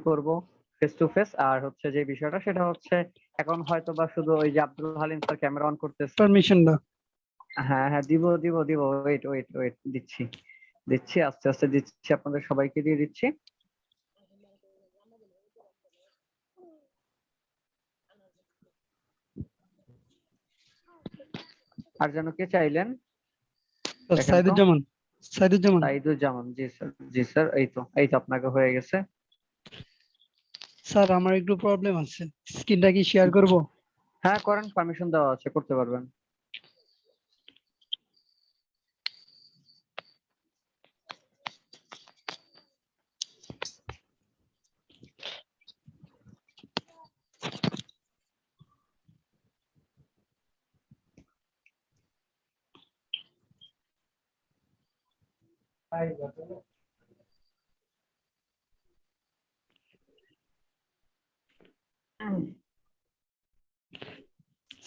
করব face to face. আর হচ্ছে যে বিষয়টা সেটা হচ্ছে এখন হয়তো বা শুধু ওই যে Abdul Halim sir camera on করতেছে। পারমিশন দাও। হ্যাঁ হ্যাঁ, দিব দিব দিব, ওয়েট ওয়েট ওয়েট, দিচ্ছি দিচ্ছি, আস্তে আস্তে দিচ্ছি, আপনাদের সবাইকে দিয়ে দিচ্ছি। আর যেন কে চাইলেন দেখেন তো। সাইদুজ্জামান। সাইদুজ্জামান সাইদুজ্জামান, জি স্যার, জি স্যার, এই তো আপনাকে হয়ে গেছে। স্যার, আমার একটু প্রবলেম আছে, স্ক্রিনটা কি শেয়ার করব? হ্যাঁ করেন, পারমিশন দেওয়া আছে, করতে পারবেন।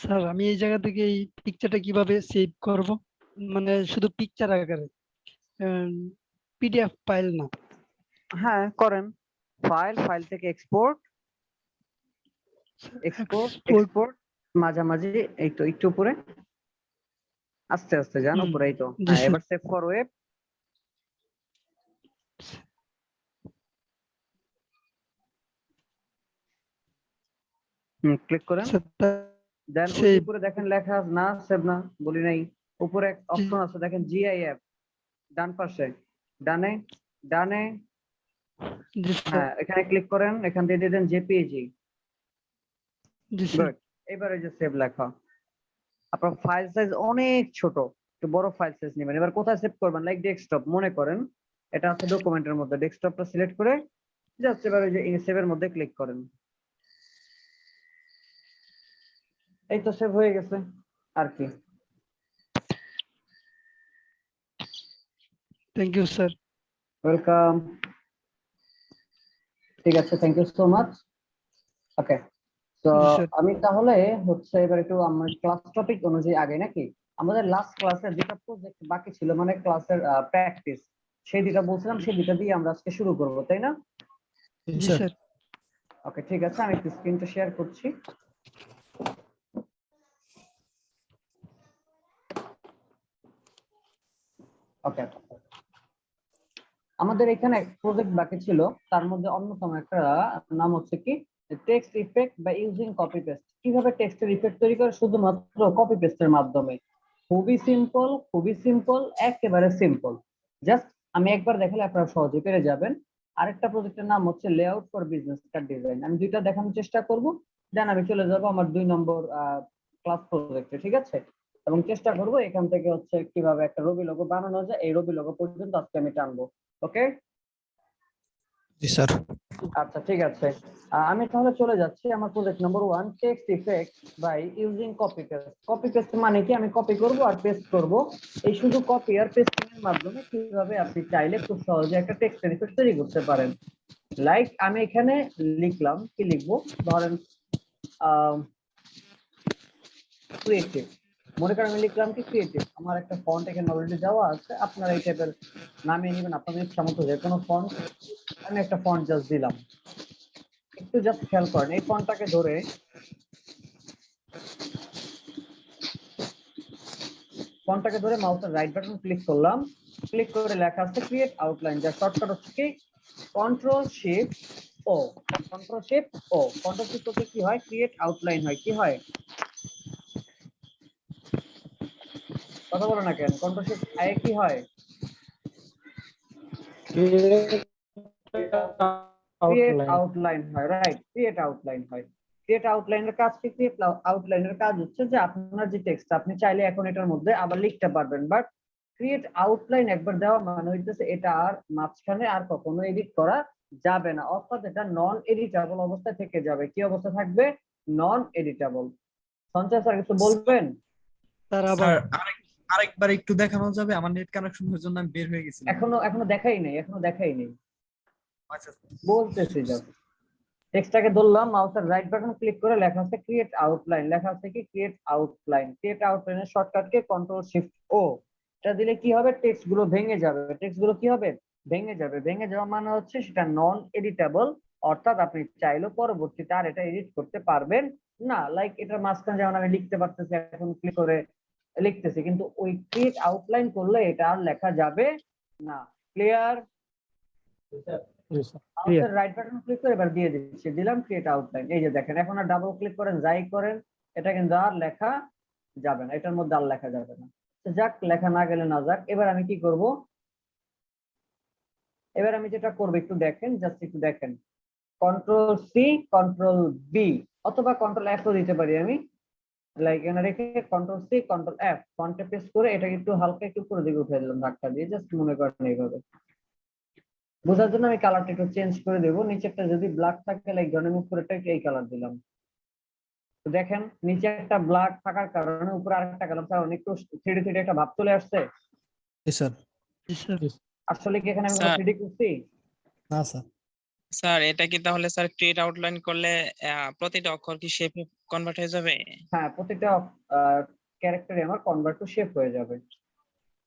স্যার, আমি এই জায়গা থেকে এই পিকচারটা কিভাবে সেভ করব? মানে শুধু পিকচার আকারে, পিডিএফ ফাইল না। হ্যাঁ করেন, ফাইল থেকে এক্সপোর্ট, এক্সপোর্ট এক্সপোর্ট। এক্সপোর্ট, মাঝামাঝি, এই তো একটু উপরে, আস্তে আস্তে যান উপরে, এই তো, জি হ্যাঁ স্যার। এবার সেভ ফর ওয়েব। ক্লিক করেন, দেন ওই যে সেভ। উপরে দেখেন লেখা না, সেভ না বলি নাই, উপরে অপশন আছে দেখেন জিআইএফ, ডান পাশে, ডানে, ডানে, জি স্যার। হ্যাঁ এখানে ক্লিক করেন, এখান থেকে দিয়ে দেন জেপিইজি। জি স্যার। গুড, এবারে যে সেভ লেখা, আপনার ফাইল সাইজ অনেক ছোট, একটু বড় ফাইল সাইজ নেবেন। এবার কোথায় সেভ করবেন, লাইক ডেস্কটপ মনে করেন, এটা আছে ডকুমেন্টের মধ্যে, ডেস্কটপটা সিলেক্ট করে জাস্ট এবার ওই যে সেভের মধ্যে ক্লিক করেন। এই তো সেভ হয়ে গেছে, আর কি। Thank you sir. ওয়েলকাম, ঠিক আছে, থ্যাংক ইউ সো মাচ। ওকে, তো জি স্যার। আমি তাহলে হচ্ছে এবার একটু আমার ক্লাস টপিক অনুযায়ী আগে নাকি, আমাদের লাস্ট ক্লাসে যেটা প্রজেক্ট বাকি ছিল মানে ক্লাসের প্র্যাকটিস, সেই দুটা বলছিলাম, সেই দুটা দিয়ে আমরা আজকে শুরু করব, তাই না? জি স্যার। ওকে ঠিক আছে, আমি একটু স্ক্রিনটা শেয়ার করছি। ওকে, আমাদের এখানে প্রজেক্ট বাকি ছিল, তার মধ্যে অন্যতম একটা নাম হচ্ছে কি টেক্সট ইফেক্ট বা ইউজিং কপি পেস্ট। কিভাবে টেক্সটের ইফেক্ট তৈরি করে শুধুমাত্র কপি পেস্টের মাধ্যমে। খুবই সিম্পল, খুবই সিম্পল, একেবারে সিম্পল। জাস্ট আমি একবার দেখালে আপনারা সহজে পেরে যাবেন। আরেকটা প্রজেক্টের নাম হচ্ছে layout for business card design. আমি দুইটা দেখানোর চেষ্টা করব, দেন আমি চলে যাব আমার 2 নম্বর ক্লাস প্রজেক্টে, ঠিক আছে? এবং চেষ্টা করব এখান থেকে হচ্ছে কিভাবে একটা রবি লোগো বানানো যায়, এই রবি লোগো পর্যন্ত আজকে আমি টানবো। ওকে, জি স্যার। আচ্ছা ঠিক আছে। আমি তাহলে চলে যাচ্ছি আমার project number 1, text effect by using copy paste. Copy paste মানে কি, আমি কপি করব আর পেস্ট করব, এই শুধু কপি আর পেস্টিং এর মাধ্যমে কিভাবে আপনি চাইলে খুব সহজে একটা টেক্সটের ইফেক্ট তৈরি করতে পারেন। লাইক আমি এখানে লিখলাম, কি লিখবো, ধরেন ক্রিয়েটিভ, মনে করেন আমি লিখলাম কি ক্রিয়েটিভ, আমার একটা ফন্ট এখানে অলরেডি দেওয়া আছে, আপনারা এই টাইপের নামিয়ে নেবেন আপনাদের ইচ্ছা মতো, যে কোনো ফন্ট। আমি একটা ফন্ট জাস্ট দিলাম, একটু জাস্ট খেয়াল করেন, এই ফন্টটাকে ধরে মাউসের রাইট বাটন ক্লিক করলাম, ক্লিক করে লেখা আছে ক্রিয়েট আউটলাইন, যার শর্টকাট হচ্ছে কি কন্ট্রোল শিফট ও। কন্ট্রোল শিফট ও, কন্ট্রোল শিফট করতে কি হয়, ক্রিয়েট আউটলাইন হয়, কি হয়, কথা বলো না কেন, কন্ট্রোল শিফট আই কি হয়, ক্রিয়েট আউটলাইন হয়, রাইট, ক্রিয়েট আউটলাইন হয়। ক্রিয়েট আউটলাইনের কাজ কি, ক্রিয়েট আউটলাইনের কাজ হচ্ছে যে আপনার যে টেক্সট আপনি চাইলে এখন এটার মধ্যে আবার লিখতে পারবেন, বাট ক্রিয়েট আউটলাইন একবার দেওয়া মানে হইতেছে এটা আর মাঝখানে আর কখনো এডিট করা যাবে না, অর্থাৎ এটা নন এডিটেবল অবস্থায় থেকে যাবে। কি অবস্থা থাকবে, নন এডিটেবল। সঞ্চয় স্যার কিছু বলবেন? স্যার আবার স্যার আরেকবার একটু দেখানো যাবে? আমার নেট কানেকশনের জন্য আমি বের হয়ে গেছিলাম। এখনো এখনো দেখাই নেই, এখনো দেখাই নেই, আচ্ছা বলতেছি জাস্ট। টেক্সটটাকে ধরলাম, মাউসের রাইট বাটন ক্লিক করে লেখা আছে ক্রিয়েট আউটলাইন, লেখা আছে কি ক্রিয়েট আউটলাইন। ক্রিয়েট আউটলাইনের শর্টকাট কে কন্ট্রোল শিফট ও। এটা দিলে কি হবে, টেক্সট গুলো ভেঙে যাবে, টেক্সট গুলো কি হবে, ভেঙে যাবে। ভেঙে যাওয়া মানে হচ্ছে সেটা নন এডিটেবল অর্থাৎ আপনি চাইলেও পরবর্তীতে আর এটা এডিট করতে পারবেন না। লাইক এটার মাঝখানে যেমন আমি লিখতে পারতেছি, এখন ক্লিক করে লিখতেছি, কিন্তু ওই ক্রিয়েট আউটলাইন করলে এটা আর লেখা যাবে না। ক্লিয়ার? মাউসের রাইট বাটন ক্লিক করে এবার দিয়ে দিচ্ছি, দিলাম ক্রিয়েট আউটলাইন। এই যে দেখেন, এখন আর ডাবল ক্লিক করেন যাই করেন এটা কিন্তু আর লেখা যাবে না, এটার মধ্যে আর লেখা যাবে না। তো যাক, লেখা না গেলে না যাক। এবার আমি কি করব, এবার আমি যেটা করবো একটু দেখেন, জাস্ট একটু দেখেন। কন্ট্রোল সি, কন্ট্রোল বি, অথবা কন্ট্রোল এফ ও দিতে পারি আমি। লাইক এখানে রেখে কন্ট্রোল সি, কন্ট্রোল এফ, ফন্টে পেস্ট করে এটাকে একটু হালকা একটু উপরের দিকে উঠে দিলাম ধাক্কা দিয়ে, জাস্ট মনে করেন এইভাবে। বোঝার জন্য আমি কালারটা একটু চেঞ্জ করে দেবো। নিচেরটা যদি ব্ল্যাক থাকে, লাইক ধরেন উপরেরটা এই কালার দিলাম। তো দেখেন নিচে একটা ব্ল্যাক থাকার কারণে উপরে আরেকটা কালার, কারণ একটু থ্রিডি থ্রিডি একটা ভাব চলে আসছে। জি স্যার। জি স্যার। আসলে কি এখানে আমি কোনো স্যার থ্রিডি করছি? না স্যার। স্যার এটা কি তাহলে স্যার ক্রিয়েট আউটলাইন করলে প্রতিটা অক্ষর কি শেপে কনভার্ট হয়ে যাবে? হ্যাঁ, প্রতিটা ক্যারেক্টারই আমার কনভার্ট টু শেপ হয়ে যাবে।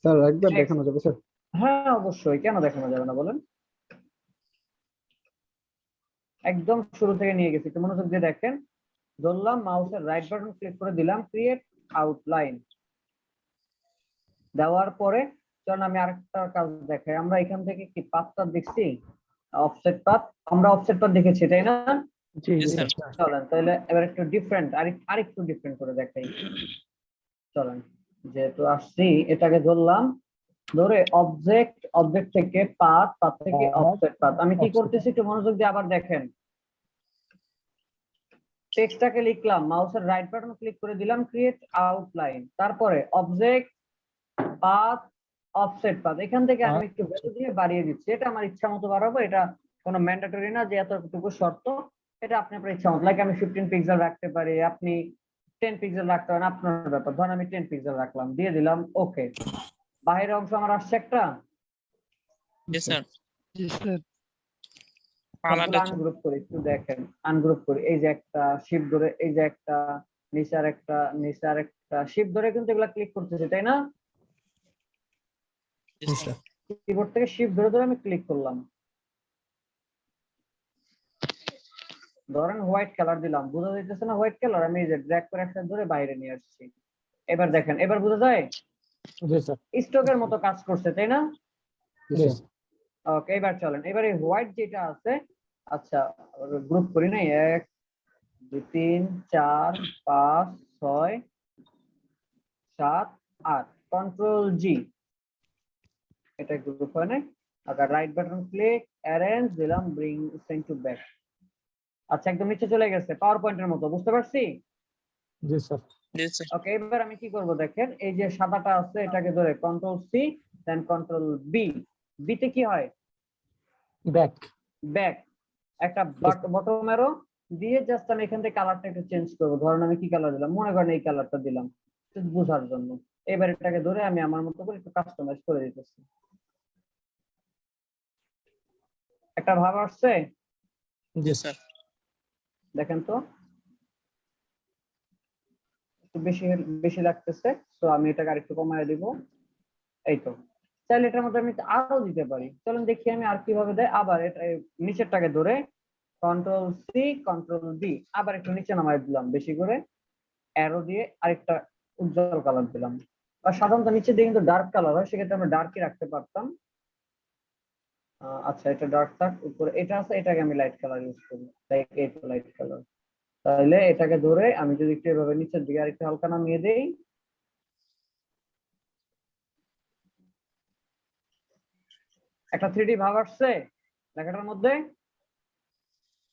স্যার একবার দেখানো যাবে স্যার? হ্যাঁ অবশ্যই, কেন দেখানো যাবে না বলেন। একদম শুরু থেকে নিয়ে গেছি, একটু মনোযোগ দিয়ে দেখেন। ধরলাম মাউসের রাইট বাটন ক্লিক করে দিলাম ক্রিয়েট আউটলাইন, দেওয়ার পরে চলুন আমি আরেকটা কাজ দেখাই। আমরা এখান থেকে কি পাথটা দেখছি, অফসেট পাথ, আমরা অফসেট পাথ দেখেছি তাই না? জি জি জি স্যার। চলেন তাহলে এবার একটু ডিফারেন্ট, আরেকটু ডিফারেন্ট করে দেখাই। চলেন, যেহেতু আসছি এটাকে ধরলাম, ধরে অবজেক্ট থেকে পাথ থেকে অফসেট পাথ। আমি কি করতেছি একটু মনোযোগ দিয়ে আবার দেখেন। টেক্সটটাকে লিখলাম, মাউসের রাইট বাটন ক্লিক করে দিলাম ক্রিয়েট আউটলাইন, তারপরে অবজেক্ট, পাথ, অফসেট পাথ, এখান থেকে আমি একটু ভ্যালু দিয়ে বাড়িয়ে দিচ্ছি। এটা আমার ইচ্ছা মতো বাড়াবো, এটা কোনো ম্যান্ডেটরি না যে এতটুকু শর্ত। এটা আপনি আপনার ইচ্ছা মতো, লাইক আমি 15 পিক্সেল রাখতে পারি, আপনি 10 পিক্সেল রাখতে পারেন, আপনার ব্যাপার। ধরেন আমি 10 পিক্সেল রাখলাম, দিয়ে দিলাম ওকে। বাইরের অংশ আমার আসছে একটা, জি স্যার। জি স্যার। কালারটা আনগ্রুপ করি, একটু দেখেন আনগ্রুপ করি। এই যে একটা শিফট ধরে, এই যে একটা নিচে একটা শিফট ধরে কিন্তু এগুলা ক্লিক করতেছি তাই না? জি স্যার। কিবোর্ড থেকে শিফট ধরে ধরে আমি ক্লিক করলাম। ধরেন হোয়াইট কালার দিলাম, বোঝা যাইতেছে না হোয়াইট কালার? আমি এই যে ড্র্যাগ করে একসাথে ধরে বাইরে নিয়ে আসছি। এবার দেখেন, এবার বোঝা যায় জি স্যার। স্টকের মতো কাজ করছে তাই না? জি ওকে, এবার চলেন, এবার এই হোয়াইট যেটা আছে, আচ্ছা গ্রুপ করি না, 1 2 3 4 5 6 7 8, কন্ট্রোল জি, এটা গ্রুপ হয় না। আচ্ছা রাইট বাটন ক্লিক, অ্যারেঞ্জ দিলাম, ব্রিং সেন্ড টু ব্যাক। আচ্ছা একদম নিচে চলে গেছে, পাওয়ার পয়েন্টের মতো, বুঝতে পারছি? জি স্যার। জি স্যার। ওকে, এবার আমি কি করব দেখেন, এই যে সাদাটা আছে এটাকে ধরে কন্ট্রোল সি দেন কন্ট্রোল বি। বিতে কি হয়? ব্যাক। ব্যাক। একটা বটম অ্যারো দিয়ে জাস্ট আমি এখান থেকে কালারটা একটু চেঞ্জ করব। ধরেন আমি কি কালার দিলাম, মনে করেন এই কালারটা দিলাম just বোঝার জন্য। এবার এটাকে ধরে আমি আমার মতো করে একটু কাস্টমাইজ করে দিতেছি। একটা ভাব আসছে? জি স্যার। দেখেন তো, একটু বেশি বেশি লাগতেছে, তো আমি এটাকে আরেকটু কমায় দিব। এই তো, চাইলে এটার মধ্যে আমি আরো দিতে পারি। চলুন দেখি আমি আর কিভাবে দেয়। আবার এটা নিচেরটাকে ধরে কন্ট্রোল সি কন্ট্রোল ডি, আবার একটু নিচে নামায় দিলাম বেশি করে, অ্যারো দিয়ে আরেকটা উজ্জ্বল কালার দিলাম। আর সাধারণত নিচে দিয়ে কিন্তু ডার্ক কালার হয়, সেক্ষেত্রে আমরা ডার্কই রাখতে পারতাম। আচ্ছা এটা ডার্ক থাক, উপরে এটা আছে, এটাকে আমি লাইট কালার ইউজ করি, লাইক এই তো লাইট কালার। তাহলে এটাকে ধরে আমি যদি একটু এভাবে নিচের দিকে আরেকটু হালকা নামিয়ে দেই, একটা 3D ভাব আসছে লেখাটার মধ্যে।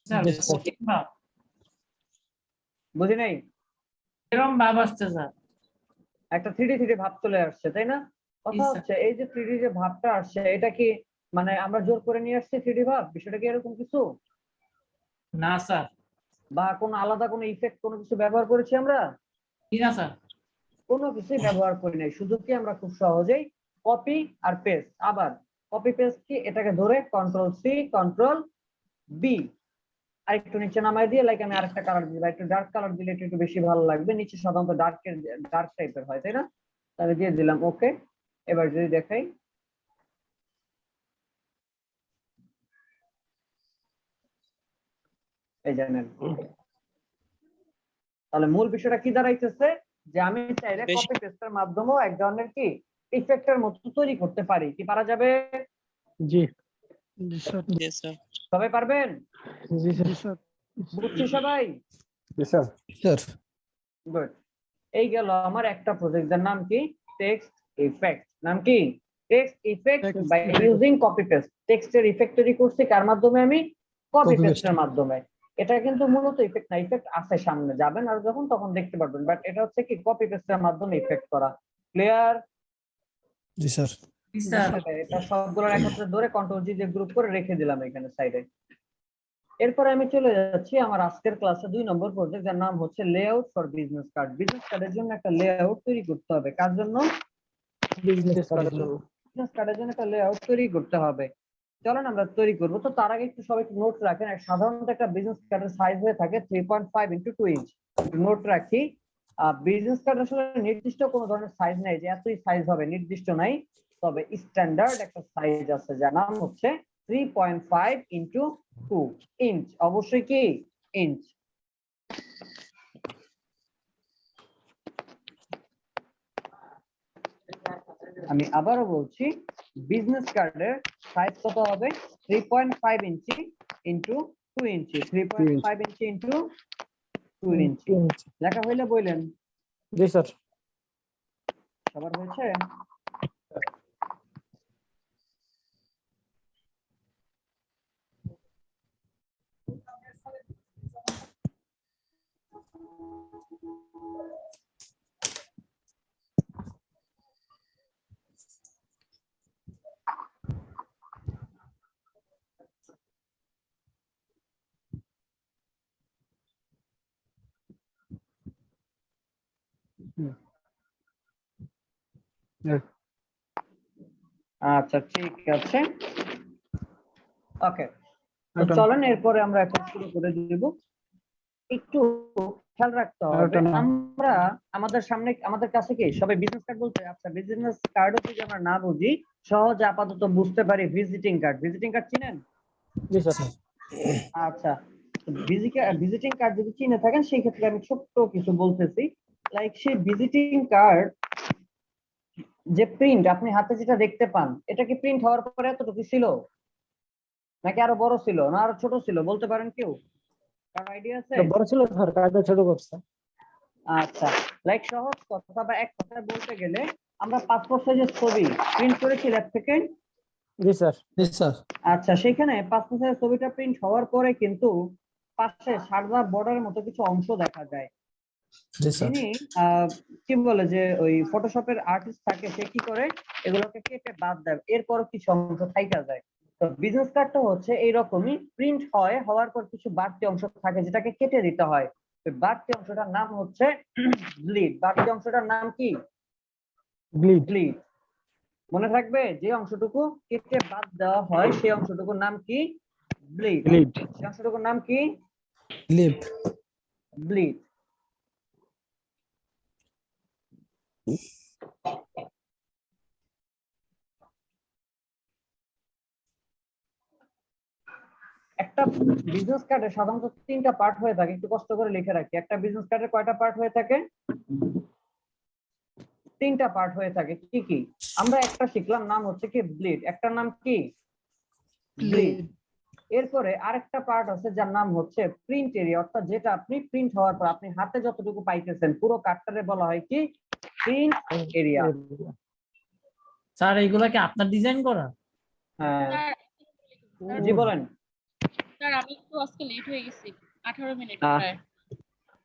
স্যার জি স্যার। ঠিক ভাব, বুঝি নাই? এরকম ভাব আসছে স্যার। একটা 3D ভাব চলে আসছে তাই না? কথা স্যার। হচ্ছে এই যে 3D যে ভাবটা আসছে, এটা কি মানে আমরা জোর করে নিয়ে আসছি 3D ভাব? বিষয়টা কি এরকম কিছু, না স্যার। বা কোনো আলাদা কোনো ইফেক্ট কোনো কিছু ব্যবহার করেছি আমরা? কি না স্যার? কোনো কিছুই ব্যবহার করি নাই, শুধু কি আমরা খুব সহজেই কপি আর পেস্ট। আবার কপি পেস্ট কি, এটাকে ধরে কন্ট্রোল সি কন্ট্রোল বি, আর একটু নিচে নামাই দিয়ে লাইক আমি আরেকটা কালার দিই, একটু ডার্ক কালার দিলে একটু বেশি ভালো লাগবে। নিচে সাধারণত ডার্ক টাইপের হয় তাই না? তাহলে দিয়ে দিলাম ওকে। এবার যদি দেখাই, এই জানেন, তাহলে মূল বিষয়টা কি দাঁড়াইতেছে যে আমি চাইলে বেশ- কপি পেস্টের মাধ্যমেও এক ধরনের কি ইফেক্টের মতো তৈরি করতে পারি। কি পারা যাবে? জি জি স্যার। জি স্যার। সবাই পারবেন? জি জি স্যার। বুঝছি সবাই? জি স্যার স্যার গুড। এই গেল আমার একটা প্রজেক্ট, যার নাম কি টেক্সট ইফেক্ট। নাম কি? Text effect Text by effect. Using copy paste. টেক্সটের ইফেক্ট তৈরি করছি কার মাধ্যমে? আমি কপি Copy পেস্টের paste। মাধ্যমে। এটা কিন্তু মূলত ইফেক্ট না, ইফেক্ট আছে সামনে, যাবেন আর যখন তখন দেখতে পারবেন, বাট এটা হচ্ছে কি কপি পেস্টের মাধ্যমে ইফেক্ট করা। ক্লিয়ার? জি স্যার। জি স্যার। এটা সবগুলো একত্রে ধরে কন্ট্রোল জি দিয়ে গ্রুপ করে রেখে দিলাম এখানে সাইডে। এরপরে আমি চলে যাচ্ছি আমার আজকের ক্লাসে 2 নম্বর প্রজেক্ট, যার নাম হচ্ছে layout for business card. Business কার্ডের জন্য একটা লেআউট তৈরি করতে হবে। কার জন্য? বিজনেস কার্ডের জন্য। বিজনেস কার্ডের জন্য একটা লেআউট তৈরি করতে হবে। চলেন আমরা তৈরি করব। তো তার আগে একটু সবাই নোট রাখেন। সাধারণত একটা বিজনেস কার্ডের সাইজ হয়ে থাকে 3.5 ইনটু 2 ইঞ্চ। নোট রাখি, বিজনেস কার্ড আসলে নির্দিষ্ট কোনো ধরনের সাইজ নেই যে এতই সাইজ হবে, নির্দিষ্ট নাই। তবে স্ট্যান্ডার্ড একটা সাইজ আছে যার নাম হচ্ছে 3.5 ইনটু 2 ইঞ্চ। অবশ্যই কি ইঞ্চ। আমি আবারও বলছি, বিজনেস কার্ডের সাইজ কত হবে? 3.5 ইঞ্চি ইনটু 2 ইঞ্চি। 3.5 ইঞ্চি ইনটু 2 ইঞ্চি। লেখা হইলে বললেন। জি স্যার। সবার হয়েছে? আচ্ছা ঠিক আছে, ওকে। তো চলেন এরপরে আমরা এখন শুরু করে দিব। একটু খেয়াল রাখতে হবে, আমরা আমাদের সামনে আমাদের কাছে কি সবাই বিজনেস কার্ড বলতে, আচ্ছা বিজনেস কার্ডও যদি আমরা না বুঝি, সহজে আপাতত বুঝতে পারি ভিজিটিং কার্ড। ভিজিটিং কার্ড চিনেন? জি স্যার। আচ্ছা, ভিজিটিং কার্ড যদি চিনে থাকেন সেই ক্ষেত্রে আমি ছোট্ট কিছু বলতেছি। লাইক সেই ভিজিটিং কার্ড যে প্রিন্ট আপনি হাতে যেটা দেখতে পান, এটা কি প্রিন্ট হওয়ার পরে এতটুকু ছিল, নাকি আরো বড় ছিল, না আরো ছোট ছিল? বলতে পারেন কেউ? কার আইডিয়া আছে? বড় ছিল স্যার, কার্ডটা ছোট করছে। আচ্ছা, লাইক সহজ কথা বা এক কথায় বলতে গেলে, আমরা পাসপোর্ট সাইজের ছবি প্রিন্ট করেছি ল্যাব থেকে। জি স্যার। জি স্যার। আচ্ছা, সেখানে পাসপোর্ট সাইজের ছবিটা প্রিন্ট হওয়ার পরে কিন্তু পাশে সাদা বর্ডারের মতো কিছু অংশ দেখা যায়। জি স্যার। যিনি কি বলে যে ওই ফটোশপের আর্টিস্ট থাকে, সে কি করে এগুলোকে কেটে বাদ দেয়, এরপর কিছু অংশ থাইকা যায়। তো বিজনেস কার্ডটা হচ্ছে এইরকমই, প্রিন্ট হয়, হওয়ার পর কিছু বাড়তি অংশ থাকে যেটাকে কেটে দিতে হয়। ওই বাড়তি অংশটার নাম হচ্ছে ব্লিড। বাড়তি অংশটার নাম কি? ব্লিড। ব্লিড। মনে থাকবে, যে অংশটুকু কেটে বাদ দেওয়া হয় সেই অংশটুকুর নাম কি? ব্লিড। ব্লিড। সেই অংশটুকুর নাম কি? লিভ। ব্লিড। একটা বিজনেস কার্ডে সাধারণত 3টা পার্ট হয়ে থাকে, একটু কষ্ট করে লিখে রাখি। একটা বিজনেস কার্ডের কয়টা পার্ট হয়ে থাকে? 3টা পার্ট হয়ে থাকে। কি কি? আমরা একটা শিখলাম, নাম হচ্ছে কি ব্লিড। একটা নাম কি? ব্লিড। এরপরে আরেকটা পার্ট আছে যার নাম হচ্ছে প্রিন্ট এরিয়া, অর্থাৎ যেটা আপনি প্রিন্ট হওয়ার পর আপনি হাতে যতটুকু পাইতেছেন পুরো কার্ডটারে বলা হয় কি? Print area. স্যার এইগুলা কি আপনার ডিজাইন করা? হ্যাঁ, স্যার, জি বলেন। স্যার আমি একটু আজকে লেট হয়ে গেছি 18 মিনিট আহ, প্রায়।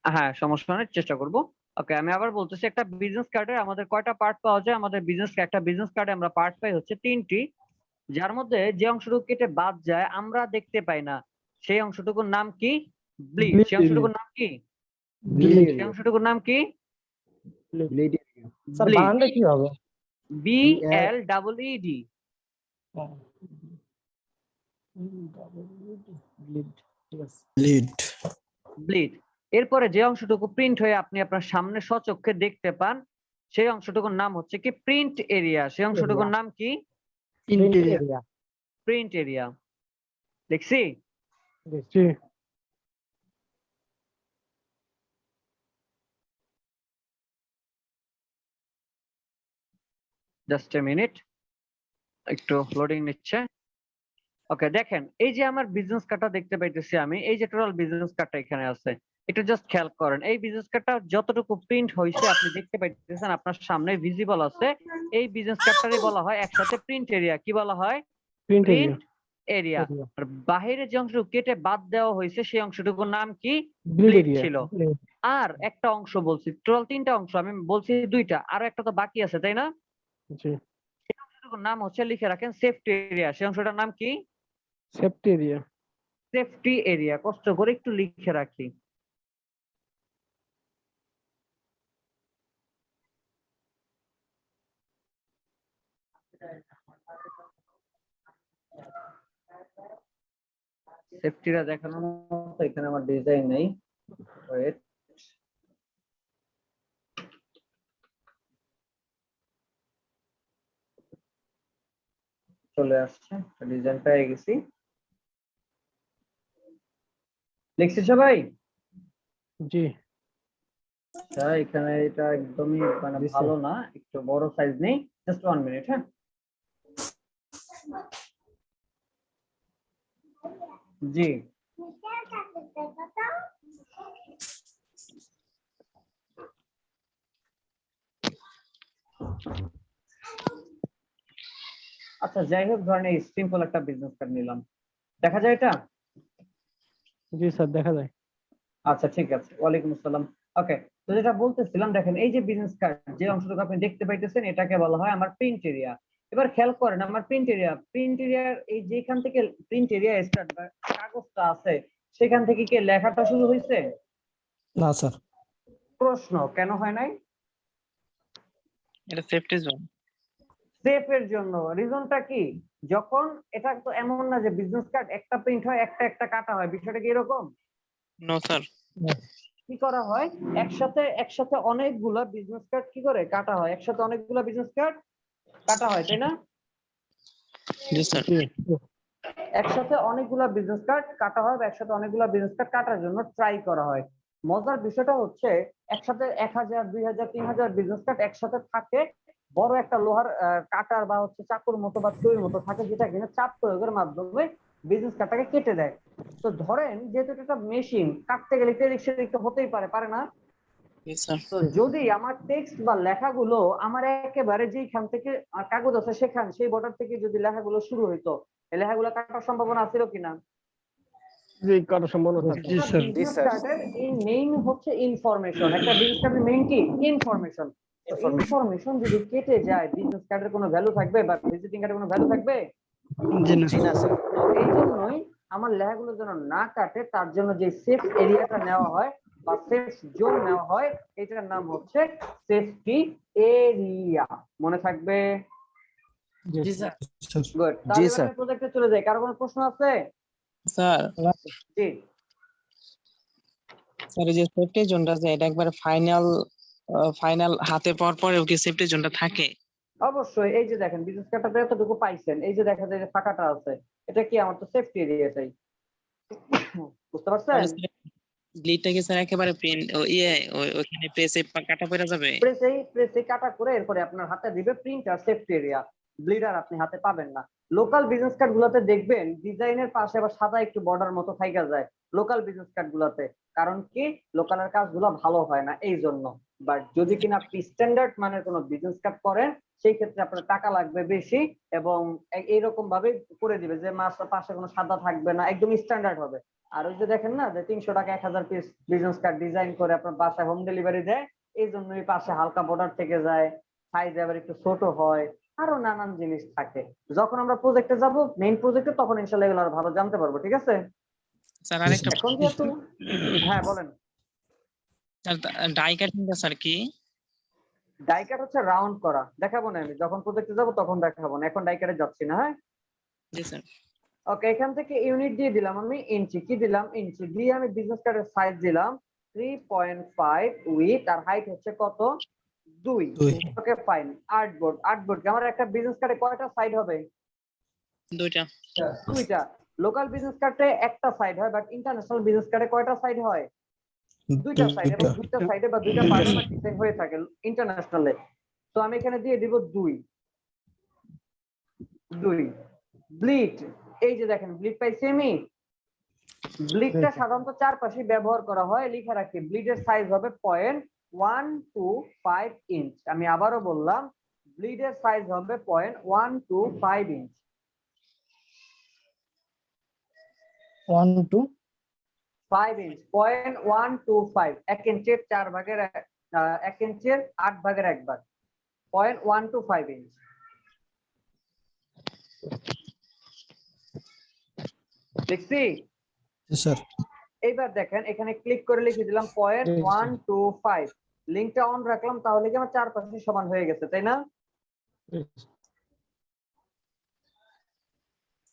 হ্যাঁ সমস্যা নেই, চেষ্টা করব। ওকে, আমি আবার বলতেছি, একটা বিজনেস কার্ডে আমাদের কয়টা পার্ট পাওয়া যায়? আমাদের একটা বিজনেস কার্ডে আমরা পার্ট পাই হচ্ছে 3টি, যার মধ্যে যে অংশটুকু কেটে বাদ যায় আমরা দেখতে পাই না, সেই অংশটুকুর নাম কি? ব্লিড। সেই অংশটুকুর নাম কি? ব্লিড। সেই অংশটুকুর নাম কি? স্যার বানানটা কি হবে? BLEED। ব্লিড। ঠিক আছে। লিড। ব্লিড। এরপরে যে অংশটুকু প্রিন্ট হয়ে আপনি আপনার সামনে সচক্ষে দেখতে পান, সেই অংশটুকুর নাম হচ্ছে কি? Print area. সেই অংশটুকুর নাম কি? Print area. Print area. লিখছি? জি। জাস্ট এ মিনিট, একটু লোডিং নিচ্ছে। ওকে, দেখেন এই যে আমার বিজনেস কার্ডটা দেখতে পাইতেছি আমি, এই যে টোটাল বিজনেস কার্ডটা এখানে আছে, একটু জাস্ট খেয়াল করেন এই বিজনেস কার্ডটা যতটুকু প্রিন্ট হয়েছে আপনি দেখতে পাইতেছেন আপনার সামনে ভিজিবল আছে। এই বিজনেস কার্ডটারই বলা হয় একসাথে প্রিন্ট এরিয়া। কি বলা হয়? Print area print area. আর বাহিরে যে অংশটুকু কেটে বাদ দেওয়া হয়েছে সেই অংশটুকুর নাম কি? বিল্ড Bleed এরিয়া ছিল। আর একটা অংশ বলছি, টোটাল 3টা অংশ, আমি বলছি 2টা, আরো একটা তো বাকি আছে তাই না? জি সেই অংশটুকুর নাম হচ্ছে, লিখে রাখেন, সেফটি এরিয়া। সেই অংশটার নাম কি? Safety area safety area. কষ্ট করে একটু লিখে রাখি। সেফটিটা দেখানোর মতো এখানে আমার ডিজাইন নেই। ওয়েট, চলে আসছে, ডিজাইন পেয়ে গেছি। লিখছি সবাই? জি আচ্ছা, এখানে এটা একদমই মানে জি, স্যার। ভালো না, একটু বড় সাইজ নেই। জাস্ট 1 মিনিট, হ্যাঁ। জি, আচ্ছা যাই হোক, ধরেন এই সিম্পল একটা বিজনেস কার্ড নিলাম, দেখা যায় এটা? জি স্যার দেখা যায়। আচ্ছা ঠিক আছে, ওয়ালাইকুম আসসালাম। ওকে, তো যেটা বলতেছিলাম, দেখেন এই যে বিজনেস কার্ড যে অংশটুকু আপনি দেখতে পাইতেছেন এটাকে বলা হয় আমার প্রিন্ট এরিয়া। এবার খেয়াল করেন আমার প্রিন্ট এরিয়ার এই যেখান থেকে প্রিন্ট এরিয়া স্টার্ট বা কাগজটা আছে সেখান থেকে কি লেখাটা শুরু হয়েছে? না স্যার। প্রশ্ন, কেন হয় নাই? এটা সেফটি জোন। সেফের জন্য। রিজনটা কি? যখন এটা তো এমন না যে বিজনেস কার্ড একটা প্রিন্ট হয় একটা একটা কাটা হয়, বিষয়টা কি এরকম? No sir. কি করা হয়, একসাথে একসাথে অনেকগুলা বিজনেস কার্ড কি করে কাটা হয়, একসাথে অনেকগুলা বিজনেস কার্ড কাটা হয়, তাই না? জি স্যার। জি একসাথে অনেকগুলা বিজনেস কার্ড কাটা হয় বা একসাথে অনেকগুলা বিজনেস কার্ড কাটার জন্য ট্রাই করা হয়। মজার বিষয়টা হচ্ছে একসাথে 1000, 2000, 3000 বিজনেস কার্ড একসাথে থাকে, বড় একটা লোহার কাটার বা হচ্ছে চাকুর মতো বা ছুরির মতো থাকে, যেটা কিনা চাপ প্রয়োগের মাধ্যমে বিজনেস কার্ডটাকে কেটে দেয়। তো ধরেন যেহেতু এটা একটা মেশিন, কাটতে গেলে একটু হতেই পারে, পারে না? জি স্যার। তো যদি আমার টেক্সট বা লেখাগুলো আমার একেবারে যেখান থেকে কাগজ আছে সেখান সেই বর্ডার থেকে যদি লেখাগুলো শুরু হইতো, এই লেখাগুলো কাটার সম্ভাবনা ছিল কিনা? জি কাটার সম্ভাবনা থাকে। জি স্যার। বিজনেস কার্ডের এই মেইন হচ্ছে ইনফরমেশন। একটা বিজনেস কার্ডের মেইন কি? ইনফরমেশন। ইনফরমেশন যদি কেটে যায় বিজনেস কার্ডের কোনো ভ্যালু থাকবে বা ভিজিটিং কার্ডের কোনো ভ্যালু থাকবে? জি না। তো এই জন্যই আমার লেখাগুলো যেন না কাটে তার জন্য যে সেফ এরিয়াটা নেওয়া হয় বা সেফ জোন নেওয়া হয়, এটার নাম হচ্ছে সেফটি এরিয়া। মনে থাকবে? জি স্যার। গুড। তাহলে এবার আমি প্রজেক্টে চলে যাই। কারো কোনো প্রশ্ন আছে? স্যার, জি, স্যার এই যে সেফটি জোনটা আছে এটা একবার ফাইনাল হাতে পাওয়ার পরেও কি সেফটি জোনটা থাকে? অবশ্যই। এই যে দেখেন বিজনেস কার্ডটা এতটুকু পাইছেন, এই যে দেখা যায় যে ফাঁকাটা আছে, এটা কি? আমার তো সেফটি এরিয়াটাই। বুঝতে পারছেন? ব্লিডটা কি স্যার একেবারে প্রিন্ট ওখানে প্রেসে কাটা পড়ে যাবে? প্রেসে কাটা করে এরপরে আপনার হাতে দিবে প্রিন্টার সেফটি এরিয়া। ব্লিডার আপনি হাতে পাবেন না। লোকাল বিজনেস কার্ড গুলাতে দেখবেন ডিজাইনের পাশে আবার সাদা একটু বর্ডার মতো থাইকা যায় লোকাল বিজনেস কার্ড গুলাতে। কারণ কি? লোকালের কাজগুলো ভালো হয় না এই জন্য। বাট যদি কিনা আপনি স্ট্যান্ডার্ড মানের কোনো বিজনেস কার্ড করেন সেই ক্ষেত্রে আপনার টাকা লাগবে বেশি এবং এইরকম ভাবে করে দিবে যে পাশে কোনো সাদা থাকবে না, একদম স্ট্যান্ডার্ড হবে। আর ওই যে দেখেন না যে 300 টাকা 1000 পিস বিজনেস কার্ড ডিজাইন করে আপনার বাসায় হোম ডেলিভারি দেয়, এই জন্যই পাশে হালকা বর্ডার থেকে যায়, সাইজ আবার একটু ছোট হয়, আরো নানান জিনিস থাকে। যখন আমরা প্রজেক্টে যাব, মেইন প্রজেক্টে, তখন ইনশাআল্লাহ এগুলো আরো ভালো জানতে পারবো। ঠিক আছে? স্যার আরেকটা এখন যেহেতু, হ্যাঁ বলেন। ডাই কাটিংটা স্যার কি? ডাই কাট হচ্ছে রাউন্ড করা, দেখাবো না আমি, যখন প্রজেক্টে যাব তখন দেখাবো না, এখন ডাই কাটে যাচ্ছি না। হ্যাঁ, জি স্যার। ওকে। এখান থেকে ইউনিট দিয়ে দিলাম আমি ইঞ্চি, কি দিলাম? ইঞ্চি দিয়ে আমি বিজনেস কার্ডের সাইজ দিলাম 3.5 উইথ, আর হাইট হচ্ছে কত? 2। Okay fine. আর্টবোর্ড আমার একটা বিজনেস কার্ডে কয়টা সাইড হবে? দুইটা। 2টা। লোকাল বিজনেস কার্ডে একটা সাইড হয়, বাট ইন্টারন্যাশনাল বিজনেস কার্ডে কয়টা সাইড হয়? 2টা সাইড, এবং 2টা সাইডে বা 2টা পার্টে ডিজাইন হয়ে থাকে ইন্টারন্যাশনালে। তো আমি এখানে দিয়ে দিব 2। 2 ব্লিড, এই যে দেখেন ব্লিড পাইছি আমি। ব্লিডটা সাধারণত চারপাশে ব্যবহার করা হয়, লিখে রাখি ব্লিডের সাইজ হবে 0.125 ইঞ্চ। আমি আবারও বললাম ব্লিডের সাইজ হবে 0.125 ইঞ্চ। 1 2 5 ইঞ্চ 0.125, 1 ইঞ্চের 4 ভাগের 1 ইঞ্চের 8 ভাগের 1 ভাগ, 0.125 ইঞ্চ। লিখছি? স্যার। এইবার দেখেন এখানে ক্লিক করে লিখে দিলাম 0.125, লিংকটা অন রাখলাম, তাহলে কি আমার চারপাশে সমান হয়ে গেছে, তাই না?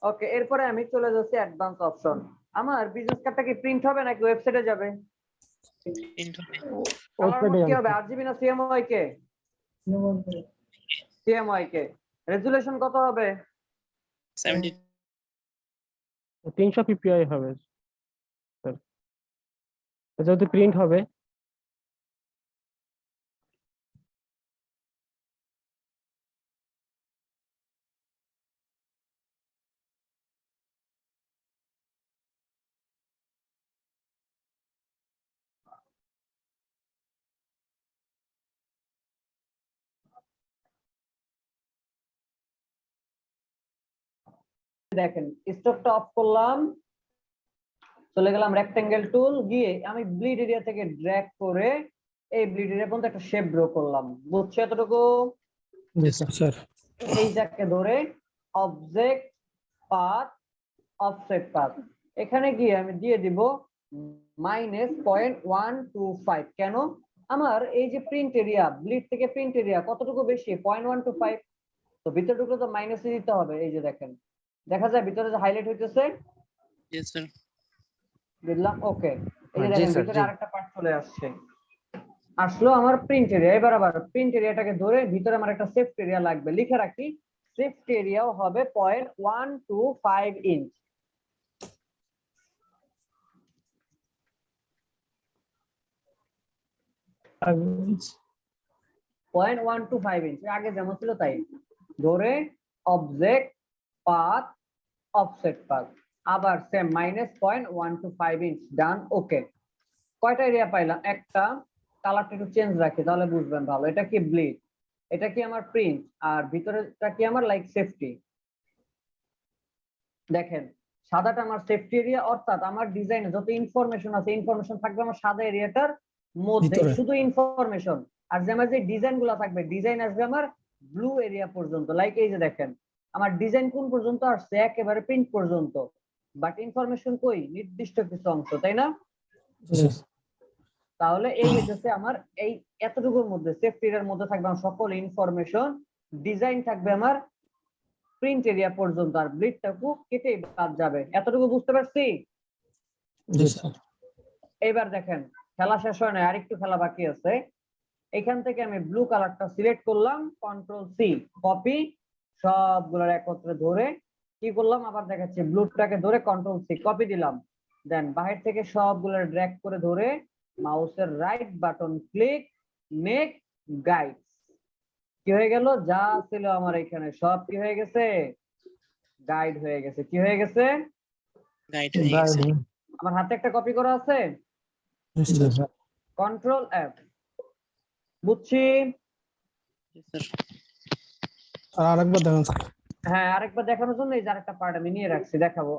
ওকে, এরপরে আমি চলে যাচ্ছি অ্যাডভান্স অপশন। আমার বিজনেস কার্ডটা কি প্রিন্ট হবে নাকি ওয়েবসাইটে যাবে? কালার মোড কি হবে, আরজিবি না সিএমওয়াই কে? সিএমওয়াই কে। রেজুলেশন কত হবে? 70 300 ppi হবে স্যার। যদি প্রিন্ট হবে দেখেন স্টপটা অফ করলাম, চলে গেলাম রেক্টেঙ্গেল টুল, গিয়ে আমি ব্লিড এরিয়া থেকে ড্র্যাগ করে এই ব্লিড এরিয়া পর্যন্ত একটা শেপ ড্র করলাম। বুঝছো এতটুকু? স্যার। এই যাকে ধরে অবজেক্ট পাথ অফসেট পাথ, এখানে গিয়ে আমি দিয়ে দিব -0.125। কেন? আমার এই যে প্রিন্ট এরিয়া, ব্লিড থেকে প্রিন্ট এরিয়া কতটুকু বেশি? 0.125। তো ভিতরে ঢুকলে তো মাইনাসে দিতে হবে। এই যে দেখেন, দেখা যায় ভিতরে যে হাইলাইট হইতেছে, Yes, sir. দিলাম ওকে। এই যে জি দেখেন স্যার, ভিতরে জি। আরেকটা পার্ট চলে আসছে, আসলো আমার প্রিন্ট এরিয়া। এবার আবার প্রিন্ট এরিয়াটাকে ধরে ভিতরে আমার একটা সেফট এরিয়া লাগবে, লিখে রাখি সেফট এরিয়াও হবে 0.125 ইঞ্চ। পয়েন্ট 125 ইঞ্চ, আগে যেমন ছিল তাই। ধরে অবজেক্ট পাথ অফসেট পাথ, আবার সেম -0.125 ইঞ্চ, ডান ওকে। কয়টা এরিয়া পাইলাম? একটা। কালারটা একটু চেঞ্জ রাখি তাহলে বুঝবেন ভালো। এটা কি ব্লিড, এটা কি আমার প্রিন্ট, আর ভিতরেটা কি আমার লাইক সেফটি। দেখেন সাদাটা আমার সেফটি এরিয়া, অর্থাৎ আমার ডিজাইনে যত ইনফরমেশন আছে ইনফরমেশন থাকবে আমার সাদা এরিয়াটার মধ্যে, ভিতরে। শুধু ইনফরমেশন। আর যে আমার যে ডিজাইন গুলা থাকবে, ডিজাইন আসবে আমার ব্লু এরিয়া পর্যন্ত। লাইক এই যে দেখেন আমার ডিজাইন কোন পর্যন্ত আসছে? একেবারে প্রিন্ট পর্যন্ত, বাট ইনফরমেশন কই? নির্দিষ্ট কিছু অংশ, তাই না? তাহলে এই হইতেছে আমার এই এতটুকুর মধ্যে, সেফটি এরিয়ার মধ্যে থাকবে আমার সকল ইনফরমেশন, ডিজাইন থাকবে আমার প্রিন্ট এরিয়া পর্যন্ত, আর ব্লিডটাকু কেটে বাদ যাবে। এতটুকু বুঝতে পারছি? জি স্যার। এবার দেখেন খেলা শেষ হয় না, আরেকটু খেলা বাকি আছে। এখান থেকে আমি ব্লু কালারটা সিলেক্ট করলাম, কন্ট্রোল সি, কপি, সবগুলোর একত্রে ধরে কি করলাম আবার দেখাচ্ছি, ব্লুটাকে ধরে কন্ট্রোল সি কপি দিলাম, দেন বাহির থেকে সবগুলো ড্র্যাগ করে ধরে মাউসের right button click, make guide. কি হয়ে গেল? যা ছিল আমার এখানে সব কি হয়ে গেছে? গাইড হয়ে গেছে। কি হয়ে গেছে? Guide হয়ে গেছে। আমার হাতে একটা কপি করা আছে, কন্ট্রোল এফ। বুঝছি? Yes, sir. আর আরেকবার দেখান স্যার। হ্যাঁ, আরেকবার দেখানোর জন্য এই যে আরেকটা পার্ট আমি নিয়ে রাখছি, দেখাবো।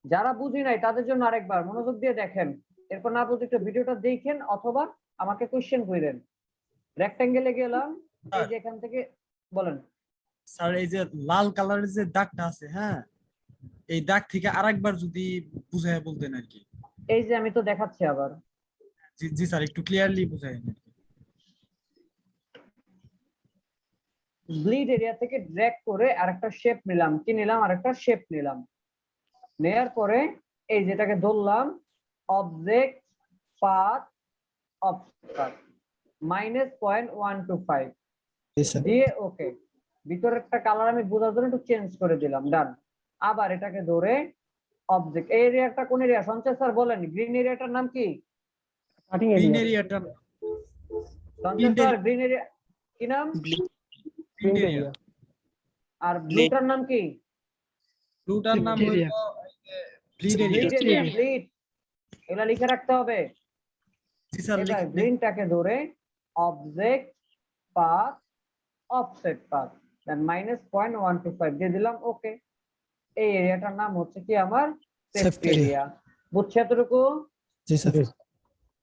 যারা বুঝি নাই তাদের জন্য আরেকবার মনোযোগ দিয়ে দেখেন, এরপর না বুঝে একটু ভিডিওটা দেখেন অথবা আমাকে কোশ্চেন করেন। রেক্টেঙ্গেলে গেলাম, এই যে এখান থেকে বলেন। স্যার এই যে লাল কালারের যে দাগটা আছে, হ্যাঁ, এই দাগ থেকে আরেকবার যদি বুঝায় বলতেন আর কি। এই যে আমি তো দেখাচ্ছি আবার। জি জি স্যার, একটু ক্লিয়ারলি বুঝায়। ব্লিড এরিয়া থেকে ড্র্যাগ করে আরেকটা শেপ নিলাম। কি নিলাম? আরেকটা শেপ নিলাম। নেয়ার পরে এই যেটাকে ধরলাম অবজেক্ট পাথ অফসেট -0.125 দিয়ে ওকে। ভিতরেরটা কালার আমি বোঝার জন্য একটু চেঞ্জ করে দিলাম, ডান। আবার এটাকে ধরে অবজেক্ট, এই এরিয়াটা কোন এরিয়া সঞ্চয় স্যার বলেন? গ্রিন এরিয়াটার নাম কি? Cutting green area. এরিয়াটা, সঞ্চয় স্যার গ্রিন এরিয়া কি নাম? Print area. আর ব্লুটার নাম কি? ব্লুটার নাম Bacteria. হইলো bleed area. Bleed area, bleed. এগুলা লিখে রাখতে হবে। জি স্যার এবার গ্রিনটাকে ধরে অবজেক্ট পাথ অফসেট পাথ দেন -0.125 দিয়ে দিলাম, ওকে। এই এরিয়াটার নাম হচ্ছে কি আমার সেফটি এরিয়া। বুঝছো এতটুকু? জি স্যার।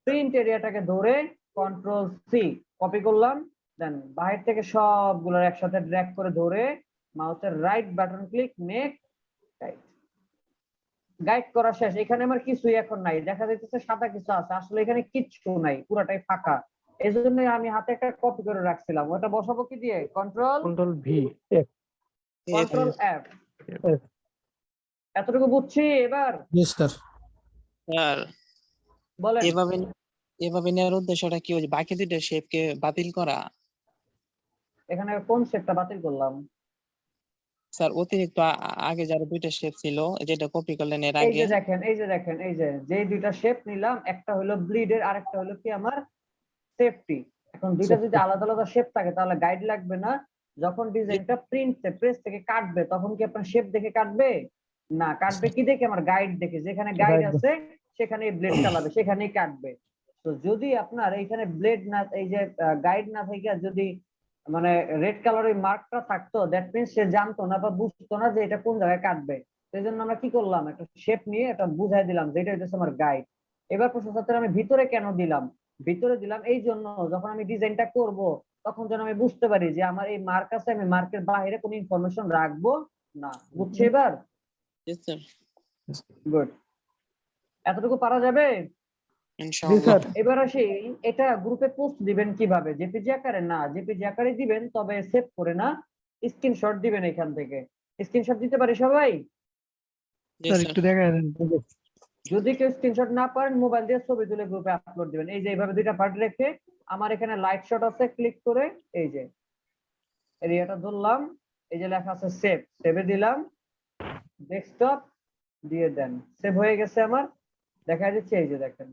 প্রিন্ট এরিয়াটাকে ধরে কন্ট্রোল সি কপি করলাম, দেন বাহির থেকে সবগুলো একসাথে ড্র্যাগ করে ধরে মাউসের right button click make guide. Guide করা শেষ। এখানে আমার কিছুই এখন নাই, দেখা যাচ্ছে সাদা কিছু আছে, আসলে এখানে কিচ্ছু নাই, পুরাটাই ফাঁকা। এই জন্য আমি হাতে একটা কপি করে রাখছিলাম, ওটা বসাবো কি দিয়ে? Control F. এতটুকু বুঝছি এবার? জি স্যার। স্যার বলেন। এভাবে নেওয়ার উদ্দেশ্যটা কি, ওই যে বাকি দুইটা শেপকে বাতিল করা? এখানে কোন শেপটা বাতিল করলাম? স্যার অতিরিক্ত আগে যারা দুইটা শেপ ছিল, যেটা কপি করলেন এর এই আগে। যে দেখেন, এই যে দেখেন, এই যে দুইটা শেপ নিলাম, একটা হলো ব্লিডের, আরেকটা হলো কি আমার সেফটি। এখন দুইটা যদি আলাদা আলাদা শেপ থাকে তাহলে গাইড লাগবে না। যখন ডিজাইনটা প্রেস থেকে কাটবে তখন কি আপনার শেপ দেখে কাটবে? না, কাটবে কি দেখে? আমার গাইড দেখে। যেখানে গাইড আছে সেখানে ব্লেড চালাবে, সেখানেই কাটবে। তো যদি আপনার এইখানে ব্লেড না, এই যে গাইড না থেকে যদি মানে রেড কালারের মার্কটা থাকতো, দ্যাট মিন্স সে জানতো না বা বুঝতো না যে এটা কোন জায়গায় কাটবে। সেই জন্য আমরা কি করলাম, একটা শেপ নিয়ে এটা বুঝাই দিলাম যে এটা হচ্ছে আমার গাইড। এবার প্রশ্ন হচ্ছে আমি ভিতরে কেন দিলাম? ভিতরে দিলাম এই জন্য, যখন আমি ডিজাইনটা করব তখন যেন আমি বুঝতে পারি যে আমার এই মার্ক আছে, আমি মার্কের বাইরে কোনো ইনফরমেশন রাখবো না। বুঝছি এবার? Yes, sir. গুড। এতটুকু পারা যাবে? ইনশাআল্লাহ। এবার আসি, এটা গ্রুপে পোস্ট দিবেন কিভাবে? জেপিজি আকারে? না, জেপিজি আকারে দিবেন, তবে সেভ করে না, স্ক্রিনশট দিবেন এখান থেকে। স্ক্রিনশট দিতে পারি সবাই? Yes, sir sir. একটু দেখা দেন। যদি কেউ স্ক্রিনশট না পারেন মোবাইল দিয়ে ছবি তুলে গ্রুপে আপলোড দিবেন। এই যে এইভাবে দুইটা পার্ট রেখে আমার এখানে লাইট শট আছে, ক্লিক করে এই যে এরিয়াটা ধরলাম, এই যে লেখা আছে সেভ, সেভে দিলাম, ডেস্কটপ দিয়ে দেন, সেভ হয়ে গেছে আমার। দেখা যাচ্ছে এই যে দেখেন।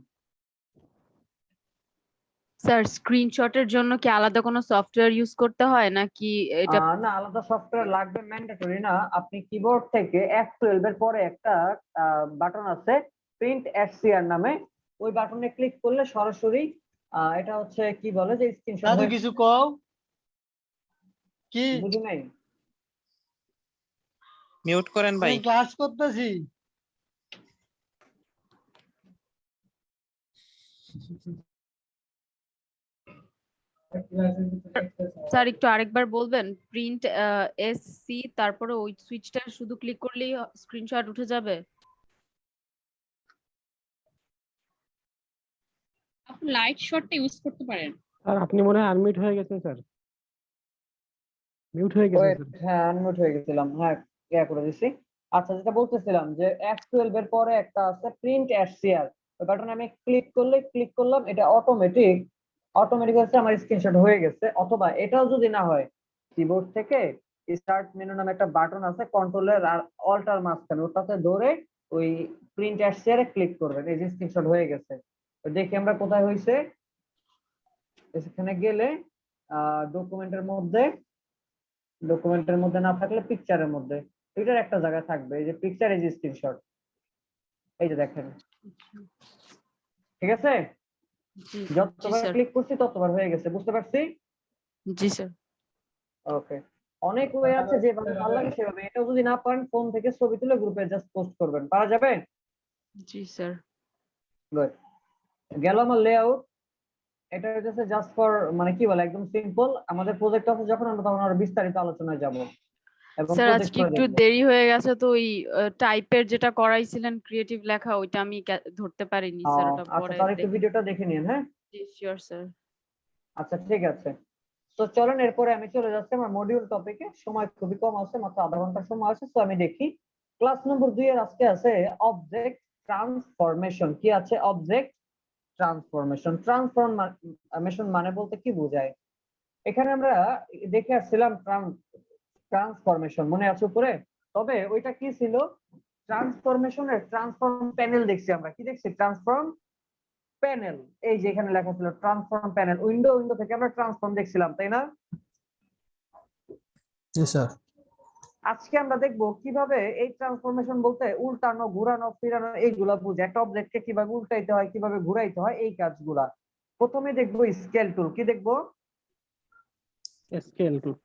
স্যার স্ক্রিনশটের জন্য কি আলাদা কোনো সফটওয়্যার ইউজ করতে হয় নাকি এটা? না, আলাদা সফটওয়্যার লাগবে ম্যান্ডেটরি না। আপনি কিবোর্ড থেকে F12 এর পরে একটা বাটন আছে প্রিন্ট এসসিআর নামে, ওই বাটনে ক্লিক করলে সরাসরি এটা হচ্ছে কি বলে যে স্ক্রিনশট দাদু কিছু কও কি? বুঝি নাই। মিউট করেন ভাই। ক্লাস করতেছি। স্যার একটু আরেকবার বলবেন? প্রিন্ট এসসি তারপরে ওই সুইচটা শুধু ক্লিক করলেই স্ক্রিনশট উঠে যাবে? আপনি লাইট শটটা ইউজ করতে পারেন। স্যার আপনি মনে হয় আনমিউট হয়ে গেছেন স্যার, মিউট হয়ে গেছেন স্যার। হ্যাঁ, আনমিউট হয়ে গেছিলাম। হ্যাঁ, ইয়া করে দিছি। আচ্ছা, যেটা বলতেছিলাম যে F12 এর পরে একটা আছে প্রিন্ট এসসিআর, ওই বাটনে আমি ক্লিক করলাম, এটা অটোমেটিক হচ্ছে আমার স্ক্রিনশট হয়ে গেছে। অথবা এটাও যদি না হয়, কিবোর্ড থেকে স্টার্ট মেনু নামে একটা বাটন আছে, কন্ট্রোলের আর অল্টার মাঝখানে, ওটাতে ধরে ওই প্রিন্ট এসসিআর এ ক্লিক করবেন, এই যে স্ক্রিনশট হয়ে গেছে। তো দেখি আমরা কোথায় হয়েছে। এখানে গেলে ডকুমেন্টের মধ্যে না থাকলে পিকচারের মধ্যে, এটার একটা জায়গা থাকবে, এই যে পিকচার, এই যে স্ক্রিনশট, এই যে দেখেন। ঠিক আছে? জি যতবার স্যার। ক্লিক করছি ততবার হয়ে গেছে, বুঝতে পারছি? জি স্যার। ওকে। অনেক ওয়ে আছে, যেভাবে ভালো লাগে সেভাবে। এটাও যদি না পারেন ফোন থেকে ছবি তুলে গ্রুপে জাস্ট পোস্ট করবেন, পারা যাবে? জি স্যার। গুড। গেল আমার লেআউট। এটা হচ্ছে জাস্ট ফর মানে কি বলে একদম সিম্পল। আমাদের প্রজেক্ট আছে যখন, আমরা তখন আরো বিস্তারিত আলোচনায় যাব এবং স্যার প্রজেক্ট আজকে করে একটু দেখব। দেরি হয়ে গেছে তো ওই টাইপের যেটা করাইছিলেন ক্রিয়েটিভ লেখা, ওইটা আমি ধরতে পারিনি স্যার, ওটা আচ্ছা, পরে তাহলে একটু দেখে। ভিডিওটা দেখে নিন। হ্যাঁ, জি শিওর স্যার। আচ্ছা ঠিক আছে। তো চলেন এরপরে আমি চলে যাচ্ছি আমার মডিউল টপিকে। সময় খুবই কম আছে, মাত্র আধা ঘন্টার সময় আছে। তো আমি দেখি ক্লাস নম্বর 2 এর আজকে আছে অবজেক্ট ট্রান্সফরমেশন। কি আছে? Object transformation. ট্রান্সফরমেশন মানে বলতে কি বোঝায়? এখানে আমরা দেখে আসছিলাম ট্রান্সফরমেশন, মনে আছে উপরে? তবে ওইটা কি ছিল? ট্রান্সফরমেশনের ট্রান্সফর্ম প্যানেল দেখছি আমরা। কি দেখছি? Transform panel. এই যে এখানে লেখা ছিল ট্রান্সফর্ম প্যানেল। উইন্ডো থেকে আমরা ট্রান্সফর্ম দেখছিলাম, তাই না? জি স্যার। আজকে আমরা দেখবো কিভাবে এই ট্রান্সফরমেশন বলতে উল্টানো, ঘুরানো, ফিরানো এইগুলা বুঝে, একটা অবজেক্টকে কিভাবে উল্টাইতে হয়, কিভাবে ঘুরাইতে হয়, এই কাজগুলা। প্রথমে দেখবো স্কেল টুল। কি দেখবো? Scale tool.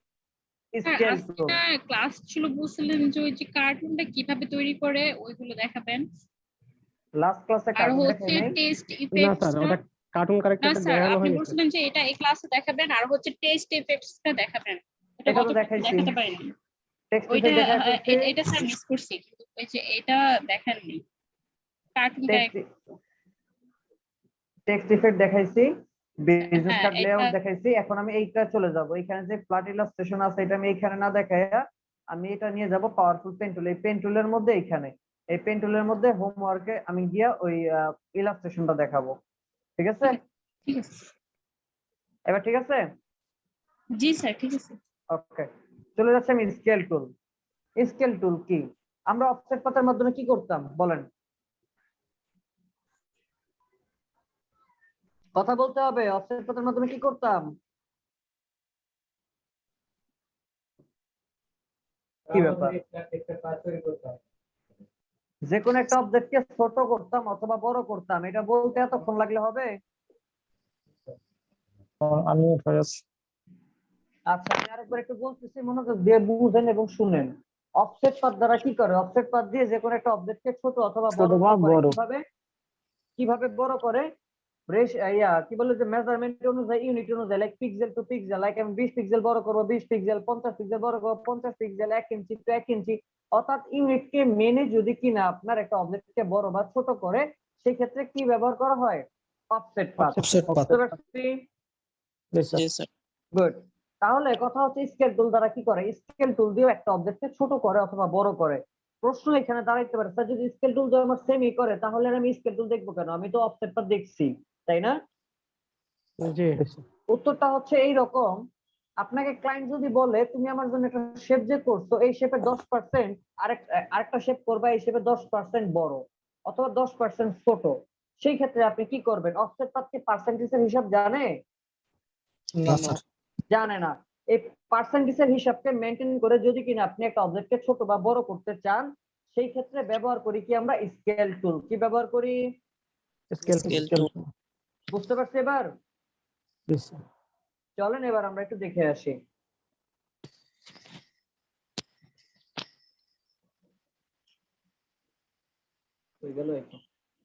স্কেল আজকে টুল। ক্লাস ছিল, বুঝলেন যে ওই যে কার্টুনটা কিভাবে তৈরি করে ওইগুলো দেখাবেন। লাস্ট ক্লাসে আর কার্টুন হচ্ছে দেখাই নাই। টেস্ট না ইফেক্টস। স্যার, ওটা কার্টুন না ক্যারেক্টারটা স্যার, দেখানো আপনি হয়নি স্যার। বলছিলেন যে এটা এই ক্লাসে দেখাবেন, আর হচ্ছে টেস্ট ইফেক্টসটা দেখাবেন। এটা এটা তো গতকালকে দেখাইছি, দেখাতে পারিনি। টেক্সট ওইটা ইফেক্ট দেখাই ফেলছি। এটা স্যার মিস করছি, কিন্তু ওই যে এটা দেখাননি, কার্টুন টেক্সট ইফেক্ট দেখাইছি, বিজনেস হ্যাঁ কার্ড এটা লেআউট দেখাইছি। এখন আমি এইটা চলে যাব, এখানে যে ফ্ল্যাট ইলাস্ট্রেশন আছে এটা আমি এখানে না দেখাইয়া আমি এটা নিয়ে যাব পাওয়ারফুল পেন টুল। এই পেন টুলের মধ্যে এইখানে এই পেন টুলের মধ্যে হোমওয়ার্কে আমি গিয়া ওই ইলাস্ট্রেশনটা দেখাবো। ঠিক আছে? ঠিক আছে। এবার ঠিক আছে? জি স্যার, ঠিক আছে। ওকে, চলে যাচ্ছে আমি স্কেল টুল। স্কেল টুল কি? আমরা অফসেট পাতার মাধ্যমে কি করতাম বলেন? কথা বলতে হবে। অফসেট পাতার মাধ্যমে কি করতাম? কি ব্যাপার? যে কোনো একটা অবজেক্টকে ছোট করতাম অথবা বড় করতাম, এটা বলতে এতক্ষণ লাগলে হবে? আনমিউট হয়ে আছে। আচ্ছা, আমি আরেকবার একটু বলতেছি, মনোযোগ দিয়ে বুঝেন এবং শুনেন। অফসেট পাথ দ্বারা কি করে? অফসেট পাথ দিয়ে যে কোনো একটা অবজেক্টকে ছোট অথবা বড় করে। কিভাবে কিভাবে বড় করে? কি বলে যে মেজারমেন্ট অনুযায়ী, ইউনিট অনুযায়ী, like pixel to pixel. Like আমি 20 পিক্সেল বড় করবো 20 পিক্সেল, 50 পিক্সেল বড় করবো 50 পিক্সেল, 1 ইঞ্চি টু 1 ইঞ্চি। অর্থাৎ ইউনিটকে মেনে যদি কিনা আপনার একটা অবজেক্টকে বড় বা ছোট করে, সেই ক্ষেত্রে কি ব্যবহার করা হয়? Offset path. বুঝতে পারছি? জি স্যার। গুড। তাহলে কথা হচ্ছে স্কেল টুল দ্বারা কি করে? স্কেল টুল দিয়ে একটা অবজেক্টকে ছোট করে অথবা বড় করে। প্রশ্ন এখানে দাঁড়াইতে পারে, স্যার যদি স্কেল টুল দিয়ে আমার সেমই করে তাহলে আমি স্কেল টুল দেখবো কেন? আমি তো অফসেট পাথ দেখছি, তাই না? জি। উত্তরটা হচ্ছে এইরকম। আপনাকে ক্লায়েন্ট যদি বলে তুমি আমার জন্য একটা শেপ যে করছো এই শেপের 10% আরেকটা শেপ করবা এই শেপে 10% বড় অথবা 10% ছোট, সেই ক্ষেত্রে আপনি কি করবেন? অফসেট পাথ কি পার্সেন্টেজের হিসাব জানে? না স্যার। জানে না। এই পার্সেন্টেজের হিসাবকে মেনটেন করে যদি কিনা আপনি একটা অবজেক্টকে ছোট বা বড় করতে চান, সেই ক্ষেত্রে ব্যবহার করি কি আমরা? স্কেল টুল। কি ব্যবহার করি? স্কেল টুল। বুঝতে পারছি এবার? চলেন এবার আমরা একটু দেখে আসি।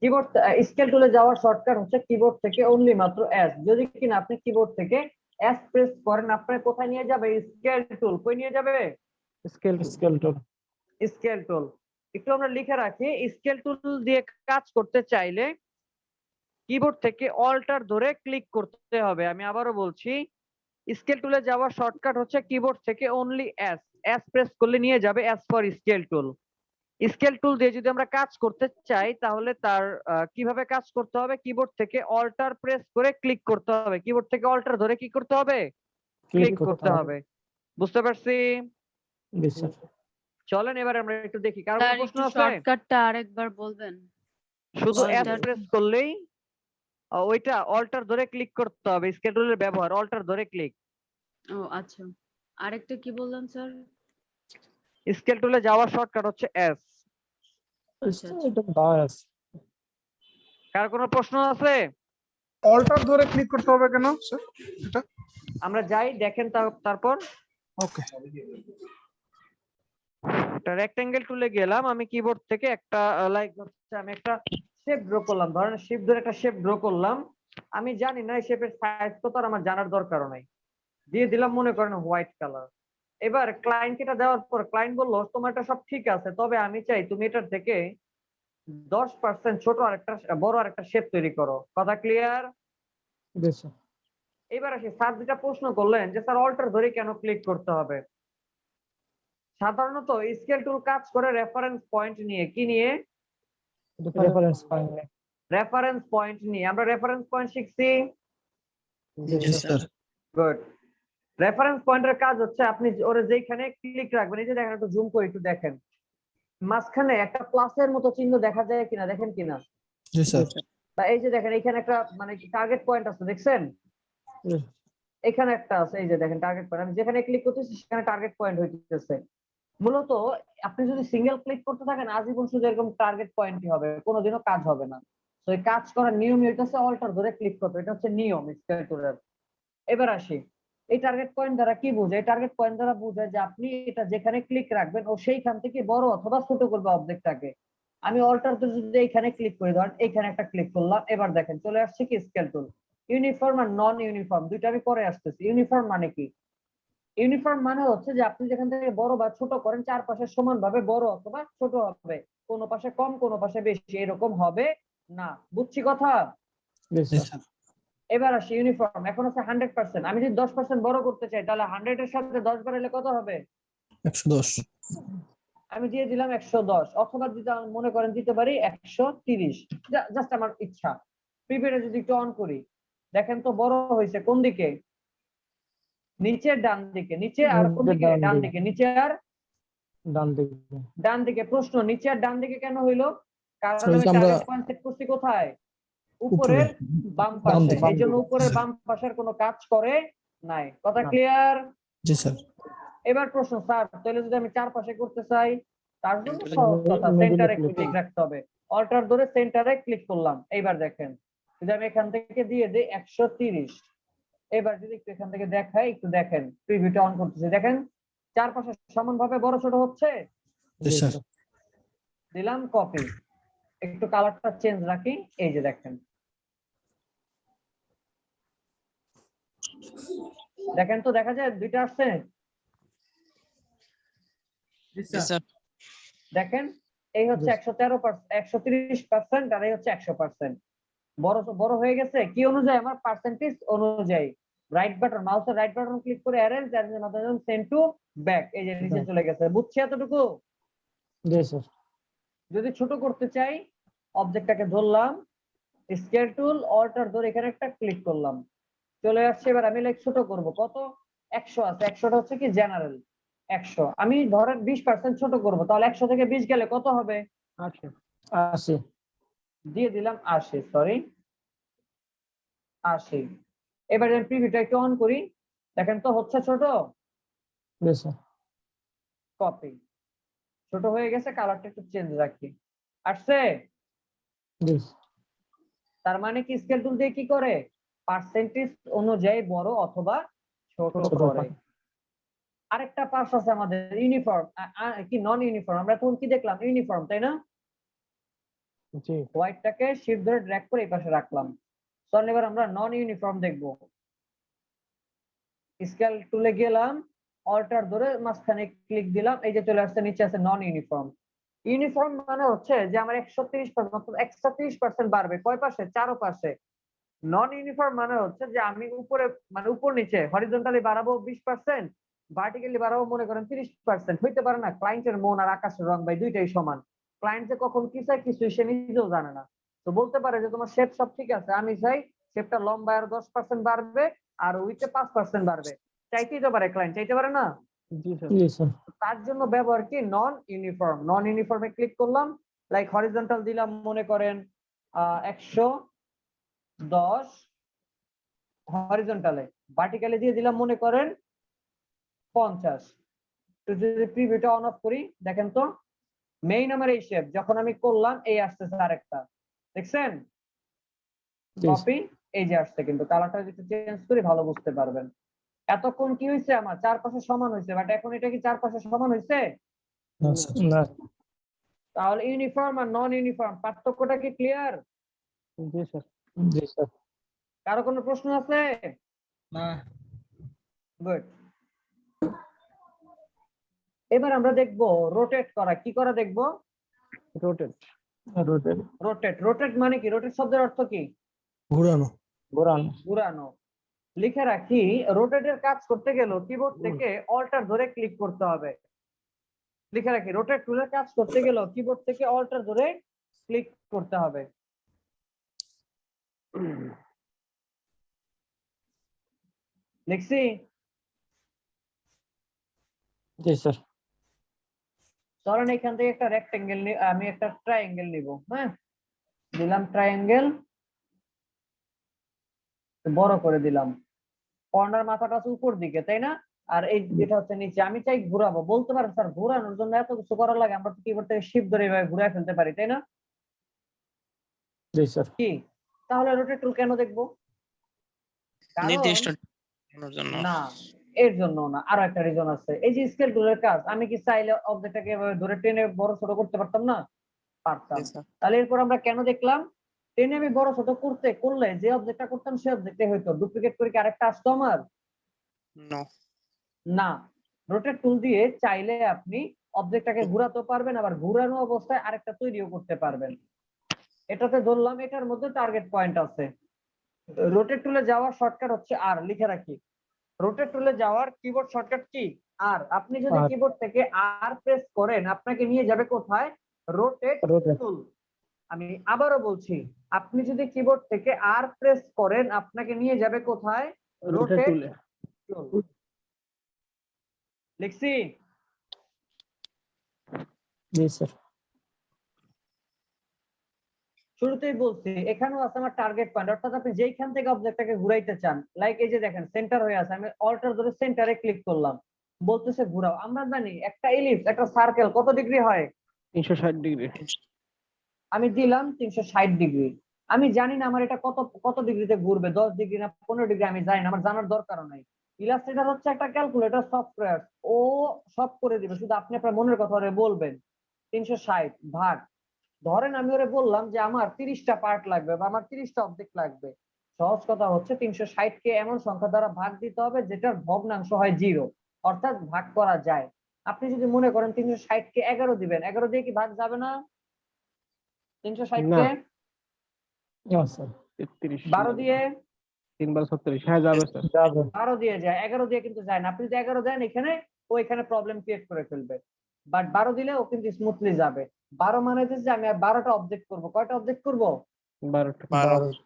কিবোর্ড স্কেল টুলে যাওয়ার শর্টকাট হচ্ছে কিবোর্ড থেকে অনলি মাত্র এস। যদি কিনা আপনি কিবোর্ড থেকে এস প্রেস করেন, আপনার কোথায় নিয়ে যাবে? স্কেল টুল। কই নিয়ে যাবে? Scale tool. স্কেল টুল। একটু আমরা লিখে রাখি, স্কেল টুল দিয়ে কাজ করতে চাইলে কিবোর্ড থেকে অল্টার ধরে ক্লিক করতে হবে। আমি আবারও বলছি, স্কেল টুলে যাওয়ার শর্টকাট হচ্ছে কিবোর্ড থেকে অনলি এস। এস প্রেস করলে নিয়ে যাবে S for scale tool. Scale tool দিয়ে যদি আমরা কাজ করতে চাই তাহলে তার কিভাবে কাজ করতে হবে? কিবোর্ড থেকে অল্টার প্রেস করে ক্লিক করতে হবে। কিবোর্ড থেকে অল্টার ধরে কি করতে হবে? ক্লিক করতে হবে। বুঝতে পারছি? চলেন এবার আমরা একটু দেখি, কারো স্যার কোনো প্রশ্ন একটু আছে? শর্টকাটটা আরেকবার বলবেন? শুধু এস Alter- প্রেস করলেই ওইটা অল্টার ধরে ক্লিক করতে হবে। স্কেল টুলের ব্যবহার অল্টার ধরে ক্লিক। ও আচ্ছা, আরেকটা কি বললেন স্যার? স্কেল টুলে যাওয়ার শর্টকাট হচ্ছে এস। আচ্ছা আচ্ছা। কার কোনো প্রশ্ন আছে? অল্টার ধরে ক্লিক করতে হবে কেন স্যার এটা? আমরা যাই দেখেন তারপর। ওকে। একটা রেক্টেঙ্গেল টুলে গেলাম, আমি কিবোর্ড থেকে একটা লাইক হচ্ছে আমি একটা শেপ ড্র করলাম, ধরেন শিফট ধরে একটা শেপ ড্র করলাম। আমি জানি না এই শেপের সাইজ কত, আর আমার জানার দরকারও নাই। দিয়ে দিলাম মনে করেন হোয়াইট কালার। এবার ক্লায়েন্ট এটা দেওয়ার পর ক্লায়েন্ট বললো তোমার এটা সব ঠিক আছে, তবে আমি চাই তুমি এটার থেকে 10% ছোট আরেকটা বড় আরেকটা শেপ তৈরি করো। কথা ক্লিয়ার? এবার আসি, স্যার যেটা প্রশ্ন করলেন যে স্যার অল্টার ধরে কেন ক্লিক করতে হবে? সাধারণত স্কেল টুল কাজ করে রেফারেন্স পয়েন্ট নিয়ে। কি নিয়ে? রেফারেন্স পয়েন্ট নিয়ে। আমরা রেফারেন্স পয়েন্ট শিখছি। গুড। রেফারেন্স পয়েন্টের কাজ হচ্ছে আপনি ওরে যেখানে ক্লিক রাখবেন, এই যে দেখেন, একটু জুম করে একটু দেখেন, মাঝখানে একটা প্লাসের মতো চিহ্ন দেখা যায় কিনা, দেখেন কিনা? জি স্যার। বা এই যে দেখেন এখানে একটা মানে টার্গেট পয়েন্ট আছে, দেখছেন? এখানে একটা আছে, এই যে দেখেন টার্গেট পয়েন্ট। আমি যেখানে ক্লিক করতেছি সেখানে টার্গেট পয়েন্ট হইতেছে। মূলত আপনি যদি সিঙ্গেল ক্লিক করতে থাকেন আজীবন শুধু এরকম টার্গেট পয়েন্টই হবে, কোনোদিনও কাজ হবে না। তো এই কাজ করার নিয়মই হচ্ছে অল্টার ধরে ক্লিক করতে, এটা হচ্ছে নিয়ম স্কেল টুলের। এবার আসি, এই টার্গেট পয়েন্ট দ্বারা কি বোঝায়? এই টার্গেট পয়েন্ট দ্বারা বোঝায় যে আপনি এটা যেখানে ক্লিক রাখবেন ও সেইখান থেকে বড় অথবা ছোট করবে অবজেক্টটাকে। আমি অল্টার ধরে যদি এইখানে ক্লিক করি, ধরেন এইখানে একটা ক্লিক করলাম, এবার দেখেন চলে আসছে কি স্কেল টুল। ইউনিফর্ম আর নন ইউনিফর্ম দুইটা আমি পরে আসতেছি। ইউনিফর্ম মানে কি? ইউনিফর্ম মানে হচ্ছে যে আপনি যেখান থেকে বড় বা ছোট করেন চারপাশে সমানভাবে বড় অথবা ছোট হবে, কোনো পাশে কম কোনো পাশে বেশি এরকম হবে না। বুঝছি কথা? এবার আসি ইউনিফর্ম। এখন আছে 100%। আমি যদি 10% বড় করতে চাই তাহলে 100 এর সাথে 10 বাড়ালে কত হবে? 110। আমি দিয়ে দিলাম 110, অথবা দিতে মনে করেন দিতে পারি 130, জাস্ট আমার ইচ্ছা। প্রিপেয়ারে যদি একটু অন করি, দেখেন তো বড় হয়েছে কোন দিকে? নিচে ডান দিকে। নিচে আর কোন দিকে? ডান দিকে। নিচে আর ডান দিকে। প্রশ্ন, নিচে আর ডান দিকে কেন হইলো? কারণ আমি টার্গেট পয়েন্ট সেট করছি কোথায়? উপরের বাম পাশে। এই জন্য উপরের বাম পাশের কোনো কাজ করে নাই। কথা ক্লিয়ার? জি স্যার। এবার প্রশ্ন, স্যার তাহলে যদি আমি চারপাশে করতে চাই তার জন্য সহজ কথা, সেন্টারে ক্লিক রাখতে হবে। অল্টার ধরে সেন্টারে ক্লিক করলাম। এইবার দেখেন যদি আমি এখান থেকে দিয়ে দিই 130, এবার যদি একটু এখান থেকে দেখাই, একটু দেখেন, প্রিভিউটা অন করতেছি, দেখেন চারপাশে সমানভাবে বড় ছোট হচ্ছে। জি স্যার। দিলাম কপি, একটু কালারটা চেঞ্জ রাখি, এই যে দেখেন, দেখেন তো দেখা যায় দুইটা আসছে। দেখেন এই হচ্ছে 113%, আর এই হচ্ছে 100%। বড় বড় হয়ে গেছে কি অনুযায়ী? আমার পার্সেন্টেজ অনুযায়ী। রাইট বাটন, মাউসের রাইট বাটন ক্লিক করে অ্যারেঞ্জ, অ্যারেঞ্জের মাধ্যমে সেন্ড টু ব্যাক, এই যে নিচে চলে গেছে। বুঝছি এতটুকু? জি স্যার। যদি ছোট করতে চাই, অবজেক্টটাকে ধরলাম, স্কেল টুল, অল্টার ধরে এখানে একটা ক্লিক করলাম, চলে আসছে। এবার আমি লাইক ছোট করব, কত? 100 আছে, 100টা হচ্ছে কি জেনারেল 100। আমি ধরেন 20% ছোট করব, তাহলে 100 থেকে 20 গেলে কত হবে? 80 দিয়ে দিলাম 80, সরি 80। এবার আমি প্রিভিউটা একটু অন করি, দেখেন তো হচ্ছে ছোট। জি স্যার। কপি, ছোট হয়ে গেছে, কালারটা একটু চেঞ্জ রাখি, আসছে। জি তার মানে কি স্কেল টুল দিয়ে কি করে? পার্সেন্টেজ অনুযায়ী বড় অথবা ছোট করে। আরেকটা পাস আছে আমাদের ইউনিফর্ম, কি নন ইউনিফর্ম। আমরা তখন কি দেখলাম? ইউনিফর্ম, তাই না? জি হোয়াইটটাকে শিফট ধরে ড্র্যাগ করে এই পাশে রাখলাম। চল এবার আমরা নন ইউনিফর্ম দেখব। স্কেল টুলে গেলাম, অল্টার ধরে মাঝখানে ক্লিক দিলাম, এই যে চলে আসছে, নিচে আছে নন ইউনিফর্ম। ইউনিফর্ম মানে হচ্ছে যে আমার 130%, অর্থাৎ 130% বাড়বে। কয় পাশে? চারো পাশে। নন ইউনিফর্ম মানে হচ্ছে যে আমি উপরে মানে উপর নিচে হরিজন্টালি বাড়াবো 20%, ভার্টিক্যালি বাড়াবো মনে করেন 30%। হইতে পারে না? ক্লায়েন্টের মন আর আকাশের রং ভাই দুইটাই সমান। ক্লায়েন্ট যে কখন কি চায় কিছুই সে নিজেও জানে না। তো বলতে পারে যে তোমার শেপ সব ঠিক আছে, আমি চাই শেপটা লম্বা আর 10% বাড়বে আর উইথে 5% বাড়বে। চাইতেই তো পারে ক্লায়েন্ট, চাইতে পারে না? জি স্যার। তার জন্য ব্যবহার কি নন ইউনিফর্ম। নন ইউনিফর্মে ক্লিক করলাম, লাইক হরিজন্টাল দিলাম মনে করেন 110 হরিজন্টালে, ভার্টিক্যালি দিয়ে দিলাম মনে করেন 50। তো যদি প্রিভিউটা অন অফ করি, দেখেন তো মেইন আমার এই শেপ, যখন আমি করলাম এই আসতেছে আরেকটা, দেখছেন? কপি, এই যে আসছে, কিন্তু কালারটা যদি চেঞ্জ করি ভালো বুঝতে পারবেন। এতক্ষণ কি হয়েছে? আমার চারপাশে সমান হয়েছে, বাট এখন এটা কি চারপাশে সমান হয়েছে? না। তাহলে ইউনিফর্ম আর নন ইউনিফর্ম পার্থক্যটা কি ক্লিয়ার? জি স্যার। জি স্যার। কারো কোনো প্রশ্ন আছে? না। গুড। এবার আমরা দেখবো রোটেট করা। কি করা দেখবো? রোটেট রোটেট মানে কি? রোটেট শব্দের অর্থ কি? ঘোরানো। ঘুরানো। লিখে রাখি, রোটেটের কাজ করতে গেলে কিবোর্ড থেকে অল্টার ধরে ক্লিক করতে হবে। লিখে রাখি, রোটেট টুলের কাজ করতে গেলে কিবোর্ড থেকে অল্টার ধরে ক্লিক করতে হবে। লিখছি? জি স্যার। ধরেন এখান থেকে একটা রেক্টেঙ্গেল, আমি একটা ট্রায়াঙ্গেল নিব। হ্যাঁ, দিলাম ট্রায়াঙ্গেল, বড় করে দিলাম। কর্নার মাথাটা আছে উপর দিকে, তাই না? আর এই এটা হচ্ছে নিচে। আমি চাই ঘোরাবো, বলতে পারেন স্যার ঘোরানোর জন্য এত কিছু করা লাগে, আমরা তো কিবোর্ড থেকে শিফট ধরে এভাবে ঘুরায় ফেলতে পারি, তাই না? জি স্যার। কি তাহলে রোটেট টুল কেন দেখবো? কারণ নির্দিষ্ট টাইমের জন্য না, এর জন্য না, আরো একটা রিজন আছে। এই যে স্কেল টুলের কাজ, আমি কি চাইলে অবজেক্টটাকে এভাবে ধরে টেনে বড় ছোট করতে পারতাম না? পারতাম। জি স্যার। তাহলে এরপর আমরা কেন দেখলাম? টেনে আমি বড় ছোট করলে যে অবজেক্টটা করতাম সে অবজেক্টে হয়তো ডুপ্লিকেট করে কি আরেকটা আসতো আমার? নো। না, রোটেট টুল দিয়ে চাইলে আপনি অবজেক্টটাকে ঘোরাতে পারবেন, আবার ঘোরানো অবস্থায় আরেকটা তৈরিও করতে পারবেন। এটাতে ধরলাম এটার মধ্যে টার্গেট পয়েন্ট আছে। রোটেট টুলে যাওয়ার শর্টকাট হচ্ছে আর, লিখে রাখি। রোটেট টুলে যাওয়ার কিবোর্ড শর্টকাট কি? আর। আপনি যদি আর। কিবোর্ড থেকে আর প্রেস করেন আপনাকে নিয়ে যাবে কোথায়? Rotate rotate. টুল। আমি আবারও বলছি, আপনি যদি কিবোর্ড থেকে আর প্রেস করেন আপনাকে নিয়ে যাবে কোথায়? রোটেট রোটেট টুলে। টুল। লিখছি? জি স্যার। শুরুতেই বলছি এখানেও আছে আমার টার্গেট পয়েন্ট, অর্থাৎ আপনি যেইখান থেকে অবজেক্টটাকে ঘুরাইতে চান। লাইক এই যে দেখেন সেন্টার হয়ে আছে, আমি অল্টার ধরে সেন্টারে ক্লিক করলাম, বলতেছে ঘুরাও। আমরা জানি একটা এলিপস একটা সার্কেল কত ডিগ্রি হয়? 360 ডিগ্রি। আমি দিলাম 360 ডিগ্রি। আমি জানি না আমার এটা কত কত ডিগ্রিতে ঘুরবে, 10 ডিগ্রি না 15 ডিগ্রি, আমি জানি না, আমার জানার দরকারও নাই। ইলাস্ট্রেটর হচ্ছে একটা ক্যালকুলেটর সফটওয়্যার, ও সব করে দিবে, শুধু আপনি আপনার মনের কথা ওরে বলবেন। 360 ভাগ, ধরেন আমি ওরে বললাম যে আমার 30টা পার্ট লাগবে বা আমার 30টা অবজেক্ট লাগবে। সহজ কথা হচ্ছে 360 কে এমন সংখ্যা দ্বারা ভাগ দিতে হবে যেটার ভগ্নাংশ হয় 0, অর্থাৎ ভাগ করা যায়। আপনি যদি মনে করেন 360 কে 11 দিবেন, 11 দিয়ে কি ভাগ যাবে না? 360 না। কে না স্যার। 33 12 দিয়ে 3 বার 36, হ্যাঁ যাবে স্যার। যাবে। 12 দিয়ে যায়, 11 দিয়ে কিন্তু যায় না। আপনি যদি 11 দেন এখানে, ও এখানে প্রবলেম ক্রিয়েট করে ফেলবে। বাট 12 দিলে ও কিন্তু স্মুথলি যাবে। 12 মানে হচ্ছে যে আমি আর 12টা অবজেক্ট করব। কয়টা অবজেক্ট করব? 12টা।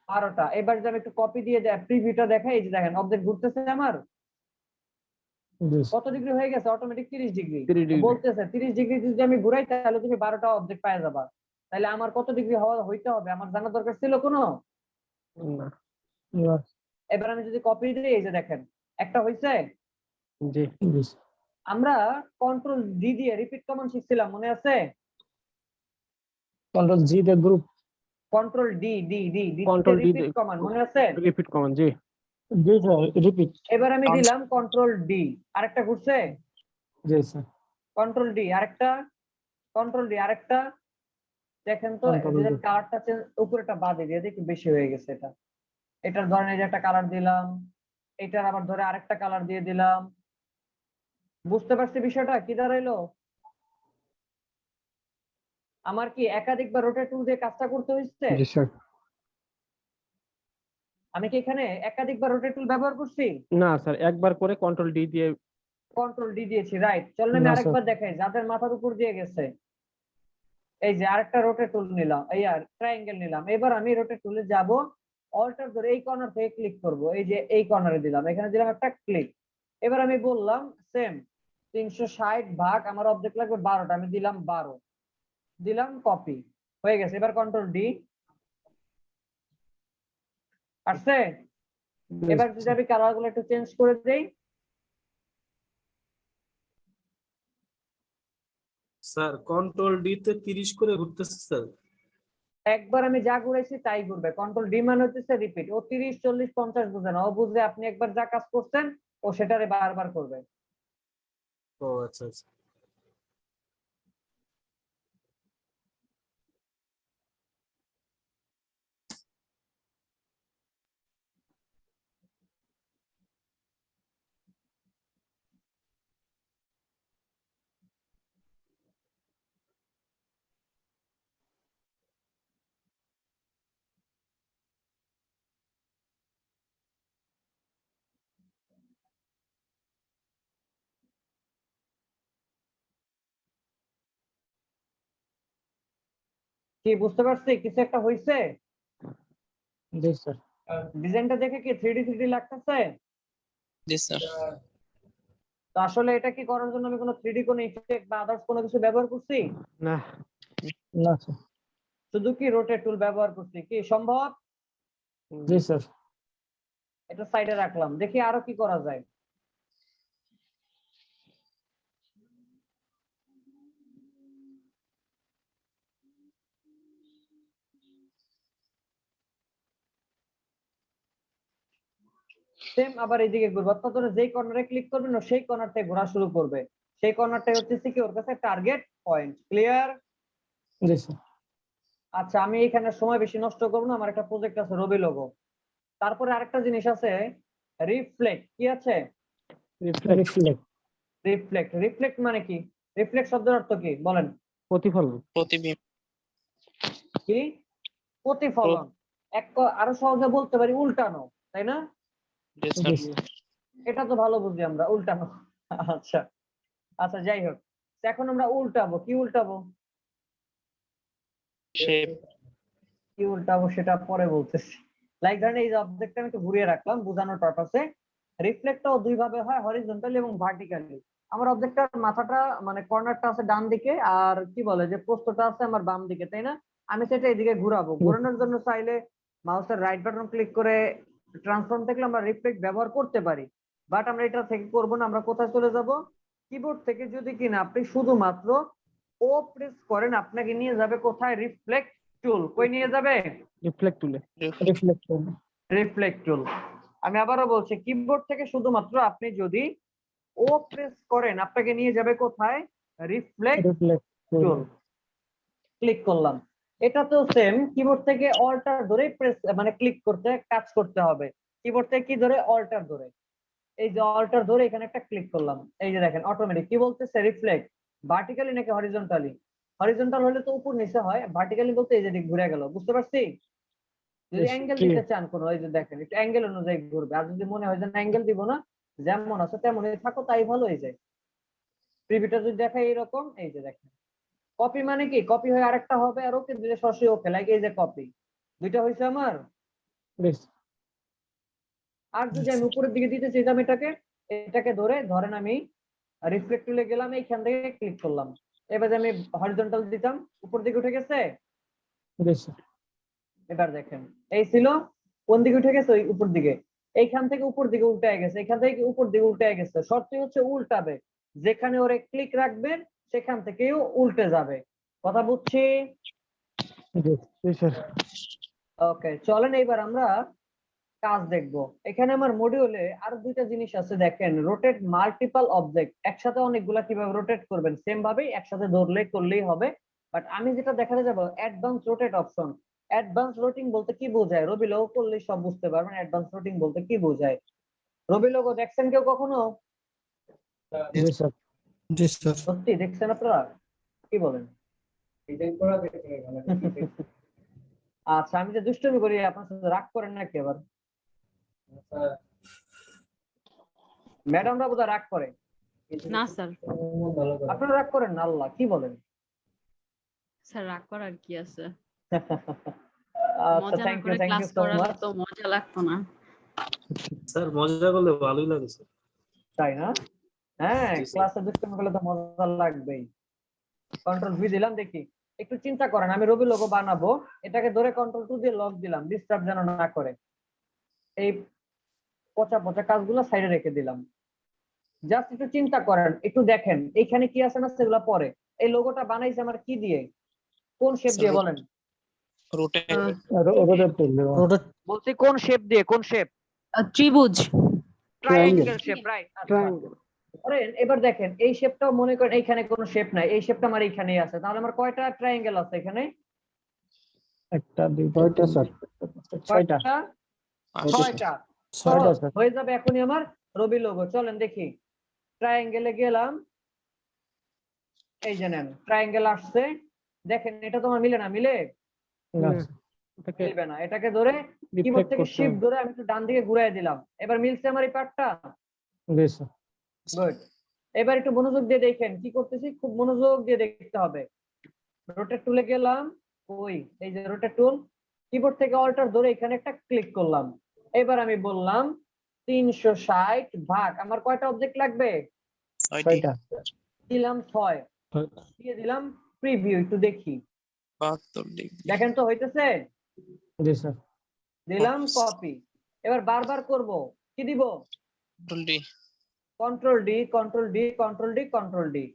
12টা। এবার যদি আমি একটু কপি দিয়ে প্রিভিউটা দেখাই, এই যে দেখেন অবজেক্ট ঘুরতেছে আমার জি কত ডিগ্রি হয়ে গেছে? Automatic 30 degree 30 degree. বলতেছে। 30 ডিগ্রি যদি আমি ঘুরাই তাহলে তুমি 12টা অবজেক্ট পাওয়া যাবা। তাহলে আমার কত ডিগ্রি হইতে হবে আমার জানার দরকার ছিল কোনো? না। এবার আমি যদি কপি দিই, এই যে দেখেন একটা হইছে। জি। আমরা কন্ট্রোল ডি দিয়ে রিপিট কমান্ড শিখছিলাম, মনে আছে? কন্ট্রোল জি দিয়ে group. Control D D D D control D repeat command, মনে আছে? Repeat command. জি। জি স্যার, রিপিট। এবার আমি দিলাম কন্ট্রোল ডি, আরেকটা ঘুরছে। জি স্যার। কন্ট্রোল ডি আরেকটা, কন্ট্রোল ডি আরেকটা। দেখেন তো Control D। কালারটা উপরেটা বাদে দিয়ে দেখি বেশি হয়ে গেছে। এটা এটার ধরেন এই যে একটা কালার দিলাম, এটার আবার ধরে আরেকটা কালার দিয়ে দিলাম। বুঝতে পারছি বিষয়টা কি দাঁড়াইলো? আমার কি একাধিকবার রোটেট টুল দিয়ে কাজটা করতে হয়েছে? জি স্যার। আমি কি এখানে একাধিকবার রোটেট টুল ব্যবহার করছি? না স্যার, একবার করে কন্ট্রোল ডি দিয়ে। কন্ট্রোল ডি দিয়েছি, রাইট। চলেন আমি না, আরেকবার দেখাই যাদের মাথার উপর দিয়ে গেছে। এই যে আরেকটা রোটেট টুল নিলাম, এই আর ট্রায়াঙ্গেল নিলাম। এবার আমি রোটেট টুলে যাব, অল্টার ধরে এই কর্নার থেকে ক্লিক করব। এই যে এই কর্নারে দিলাম, এখানে দিলাম একটা ক্লিক। এবার আমি বললাম সেম 360 ভাগ, আমার অবজেক্ট লাগবে 12টা, আমি দিলাম 12, দিলাম কপি, হয়ে গেছে। এবার কন্ট্রোল ডি আসছে। এবার যদি আমি কালার গুলো একটু চেঞ্জ করে দেই, স্যার কন্ট্রোল ডি তে 30 করে ঘুরতেছে স্যার। একবার আমি যা ঘুরাইছি তাই ঘুরবে। কন্ট্রোল ডি মানে হচ্ছে রিপিট। ও 30 40 50 বুঝে না, ও বুঝে আপনি একবার যা কাজ করছেন ও সেটারে বারবার করবে। ও আচ্ছা আচ্ছা। কি বুঝতে পারছি কিছু একটা হইছে? জি স্যার। ডিজাইনটা দেখে কি 3D লাগতেছে? জি স্যার। তো আসলে এটা কি করার জন্য আমি কোনো 3D কোনো ইফেক্ট বা আদার্স কোনো কিছু ব্যবহার করছি? না। না স্যার। শুধু কি রোটেট টুল ব্যবহার করছি, কি সম্ভব? জি স্যার। এটা সাইডে রাখলাম, দেখি আরো কি করা যায়। সেম আবার এইদিকে ঘুরবে, অর্থাৎ ওরা যেই কর্নারে ক্লিক করবে না সেই কর্নার থেকে ঘোরা শুরু করবে। সেই কর্নারটাই হচ্ছে কি ওর কাছে টার্গেট পয়েন্ট। ক্লিয়ার? জি স্যার। আচ্ছা, আমি এখানে সময় বেশি নষ্ট করবো না, আমার একটা প্রজেক্ট আছে রবি লোগো। তারপরে আরেকটা জিনিস আছে রিফ্লেক্ট। কি আছে? Reflect reflect. রিফ্লেক্ট মানে কি? রিফ্লেক্ট শব্দের অর্থ কি বলেন? প্রতিফলন। প্রতিবিম্ব। কি? প্রতিফলন। আরো সহজে বলতে পারি উল্টানো, তাই না? জি স্যার। জি স্যার। এটা তো ভালো বুঝি আমরা, উল্টানো। আচ্ছা আচ্ছা, যাই হোক, এখন আমরা উল্টাবো। কি উল্টাবো? শেপ। কি উল্টাবো সেটা পরে বলতেছি। লাইক ধরেন এই যে অবজেক্টটা আমি একটু ঘুরিয়ে রাখলাম বোঝানোর পারপাসে। রিফ্লেক্টটাও দুই ভাবে হয়, হরিজন্টালি এবং ভার্টিক্যালি। আমার অবজেক্টটার মাথাটা মানে কর্নারটা আছে ডান দিকে, আর কি বলে যে প্রস্থটা আছে আমার বাম দিকে, তাই না? আমি সেটা এদিকে ঘুরাবো। ঘোরানোর জন্য চাইলে মাউসের রাইট বাটন ক্লিক করে ট্রান্সফর্ম থেকে আমরা রিফ্লেক্ট ব্যবহার করতে পারি, বাট আমরা এটা থেকে করব না। আমরা কোথায় চলে যাব? কিবোর্ড থেকে যদি কিনা আপনি শুধুমাত্র ও প্রেস করেন, আপনাকে নিয়ে যাবে কোথায়? রিফ্লেক্ট টুল। কই নিয়ে যাবে? রিফ্লেক্ট টুলে। রিফ্লেক্ট টুল। আমি আবারও বলছি, কিবোর্ড থেকে শুধুমাত্র আপনি যদি ও প্রেস করেন, আপনাকে নিয়ে যাবে কোথায়? রিফ্লেক্ট টুল। ক্লিক করলাম। এটা তো সেম, কিবোর্ড থেকে অল্টার ধরে প্রেস মানে ক্লিক করতে কাজ করতে হবে। কিবোর্ড থেকে কি ধরে? অল্টার ধরে। এই যে অল্টার ধরে এখানে একটা ক্লিক করলাম, এই যে দেখেন অটোমেটিক কি বলতেছে? রিফ্লেক্ট। ভার্টিক্যালি নাকি হরিজন্টালি? হরিজন্টাল হলে তো উপর নিচে হয়, ভার্টিক্যালি বলতে এই যে দিক ঘুরে গেল। বুঝতে পারছি? যদি অ্যাঙ্গেল দিতে চান কোন, এই যে দেখেন একটু অ্যাঙ্গেল অনুযায়ী ঘুরবে। আর যদি মনে হয় যে অ্যাঙ্গেল দিব না, যেমন আছে তেমনই থাকো, তাই ভালো হয়ে যায়। প্রিভিউটা যদি দেখায় এরকম, এই যে দেখেন কপি মানে কি? কপি হয়ে আরেকটা হবে, আর ওকে দিলে সরাসরি ওকে, লাইক এই যে কপি। দুইটা হয়েছে আমার। আর যদি আমি উপরের দিকে দিতে চাইতাম এটাকে ধরেন আমি রিফ্লেক্ট টুলে গেলাম, এইখান থেকে ক্লিক করলাম। এবার আমি হরিজন্টাল দিতাম, উপর দিকে উঠে গেছে। এবার দেখেন এই ছিল, কোন দিকে উঠে গেছে? ওই উপর দিকে। এইখান থেকে উপর দিকে উল্টে গেছে, এখান থেকে উপর দিকে উল্টে গেছে। শর্তই হচ্ছে উল্টাবে, যেখানে ওরে ক্লিক রাখবেন সেখান থেকেও উল্টে যাবে। কথা বুঝছি? ওকে, চলেন এইবার আমরা কাজ দেখবো। এখানে আমার মডিউলে আরো দুইটা জিনিস আছে, দেখেন রোটেট মাল্টিপল অবজেক্ট। একসাথে অনেকগুলা কিভাবে রোটেট করবেন, সেম ভাবেই একসাথে করলেই হবে। বাট আমি যেটা দেখাতে যাবো অ্যাডভান্স রোটেট অপশন। অ্যাডভান্স রোটিং বলতে কি বোঝায়? রবি লোগো করলেই সব বুঝতে পারবেন অ্যাডভান্স রোটিং বলতে কি বোঝায়। রবি লোগো দেখছেন কেউ কখনো? জি স্যার। সত্যি দেখছেন আপনারা? কি বলেন? আচ্ছা, আমি যে দুষ্টুমি করি আপনার সাথে রাগ করেন নাকি আবার? ম্যাডামরা বোধহয় রাগ করে। না স্যার। আপনারা রাগ করেন না? আল্লাহ, কি বলেন? স্যার রাগ করার কি আছে? আচ্ছা, মজা না থ্যাংক ইউ করে থ্যাংক ক্লাস ইউ সো করালে মাচ। তো মজা লাগতো না। স্যার মজা করলে ভালোই লাগে স্যার। তাই না? হ্যাঁ, জি, স্যার। ক্লাসে দুষ্টুমি করলে তো মজা লাগবেই। কন্ট্রোল ভি দিলাম, দেখি একটু চিন্তা করেন। আমি রবি লোগো বানাবো, এটাকে ধরে কন্ট্রোল 2 দিয়ে লক দিলাম, ডিস্টার্ব যেন না করে। এই পচা পচা কাজগুলো সাইডে রেখে দিলাম। জাস্ট একটু চিন্তা করেন, একটু দেখেন এইখানে কি আছে না সেগুলো পরে। এই লোগোটা বানাইছে আমার কি দিয়ে? কোন শেপ দিয়ে বলেন? রোটেট। বলছি কোন শেপ দিয়ে? কোন শেপ? ত্রিভুজ। Triangle shape, right? করেন। এবার দেখেন এই শেপটাও মনে করেন এইখানে কোনো শেপ নাই, এই শেপটা আমার এইখানেই আছে। তাহলে আমার কয়টা ট্রায়াঙ্গেল আছে এখানে? একটা, দুইটা, স্যার। ছয়টা। ছয়টা হয়ে যাবে এখনই আমার রবি লোগো। চলেন দেখি, ট্রায়াঙ্গেলে গেলাম, এই যে নেন ট্রায়াঙ্গেল আসছে। দেখেন এটা তোমার মিলে না? মিলবে না। এটাকে ধরে কিবোর্ড থেকে শিফট ধরে আমি একটু ডান দিকে ঘুরাই দিলাম, এবার মিলছে আমার এই পার্টটা। গুড। এবার একটু মনোযোগ দিয়ে দেখেন কি করতেছি, খুব মনোযোগ দিয়ে দেখতে হবে। রোটেট টুলে গেলাম, ওই এই যে রোটেট টুল, কিবোর্ড থেকে অল্টার ধরে এখানে একটা ক্লিক করলাম। এবার আমি বললাম 360 ভাগ, আমার কয়টা অবজেক্ট লাগবে? 6টা। দিলাম 6, দিয়ে দিলাম প্রিভিউ, একটু দেখি 72 ডিগ্রি। দেখেন তো হইতেছে? জি স্যার। দিলাম কপি। এবার বারবার করব, কি দিব? Control D. Control D control D control D control D.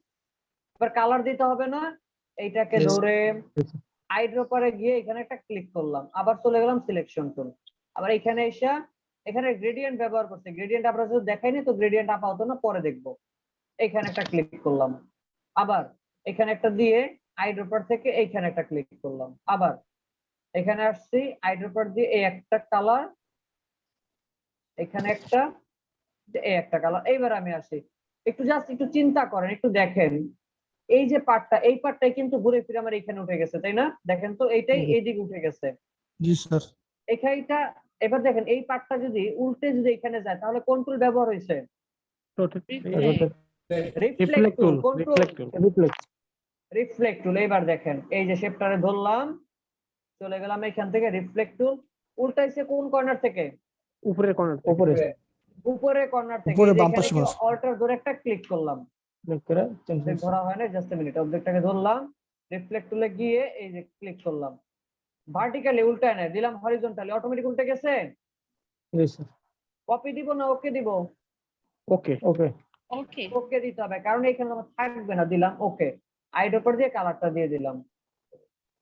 এবার কালার দিতে হবে না? এইটাকে ধরে আইড্রপারে গিয়ে এখানে একটা ক্লিক করলাম, আবার চলে গেলাম সিলেকশন টুল, আবার এখানে এসে এখানে গ্রেডিয়েন্ট ব্যবহার করছে, গ্রেডিয়েন্ট আমরা যদি দেখাইনি তো গ্রেডিয়েন্ট আপাতত না, পরে দেখবো। এখানে একটা ক্লিক করলাম, আবার এখানে একটা দিয়ে আইড্রপার থেকে এইখানে একটা ক্লিক করলাম, আবার এখানে আসছি আইড্রপার দিয়ে এই একটা কালার, এখানে একটা, এই একটা কালার। এইবার আমি আসি, একটু জাস্ট একটু চিন্তা করেন, একটু দেখেন এই যে পার্টটা, এই পার্টটাই কিন্তু ঘুরে ফিরে আমার এখানে উঠে গেছে, তাই না? দেখেন তো এইটাই এইদিকে উঠে গেছে জি স্যার। এইখানটা। এবার দেখেন এই পার্টটা যদি উল্টে যদি এখানে যায় তাহলে কোন টুল ব্যবহার হয়েছে? রিফ্লেক্ট টুল। কোন টুল? রিফ্লেক্ট টুল। এবার দেখেন এই যে শেপটারে ধরলাম, চলে গেলাম এখান থেকে, রিফ্লেক্ট টুল উল্টাইছে কোন কর্নার থেকে? উপরের কর্নার, উপরে কর্নার থেকে। উপরে এই যে বাম এখানে পাশে কি mouse। অল্টার ধরে একটা ক্লিক করলাম, অবজেক্ট ধরা হয় না, জাস্ট মিনিট, অবজেক্টটাকে ধরলাম, রিফ্লেক্ট টুলে গিয়ে এই যে ক্লিক করলাম, ভার্টিক্যালি উল্টায় না, দিলাম হরিজন্টালি, অটোমেটিক উল্টে গেছে। কপি দিব না ওকে দিব? ওকে। ওকে। ওকে দিতে হবে, কারণ এখানে আমার থাকবে না, দিলাম ওকে। আইড্রপার দিয়ে কালারটা দিয়ে দিলাম,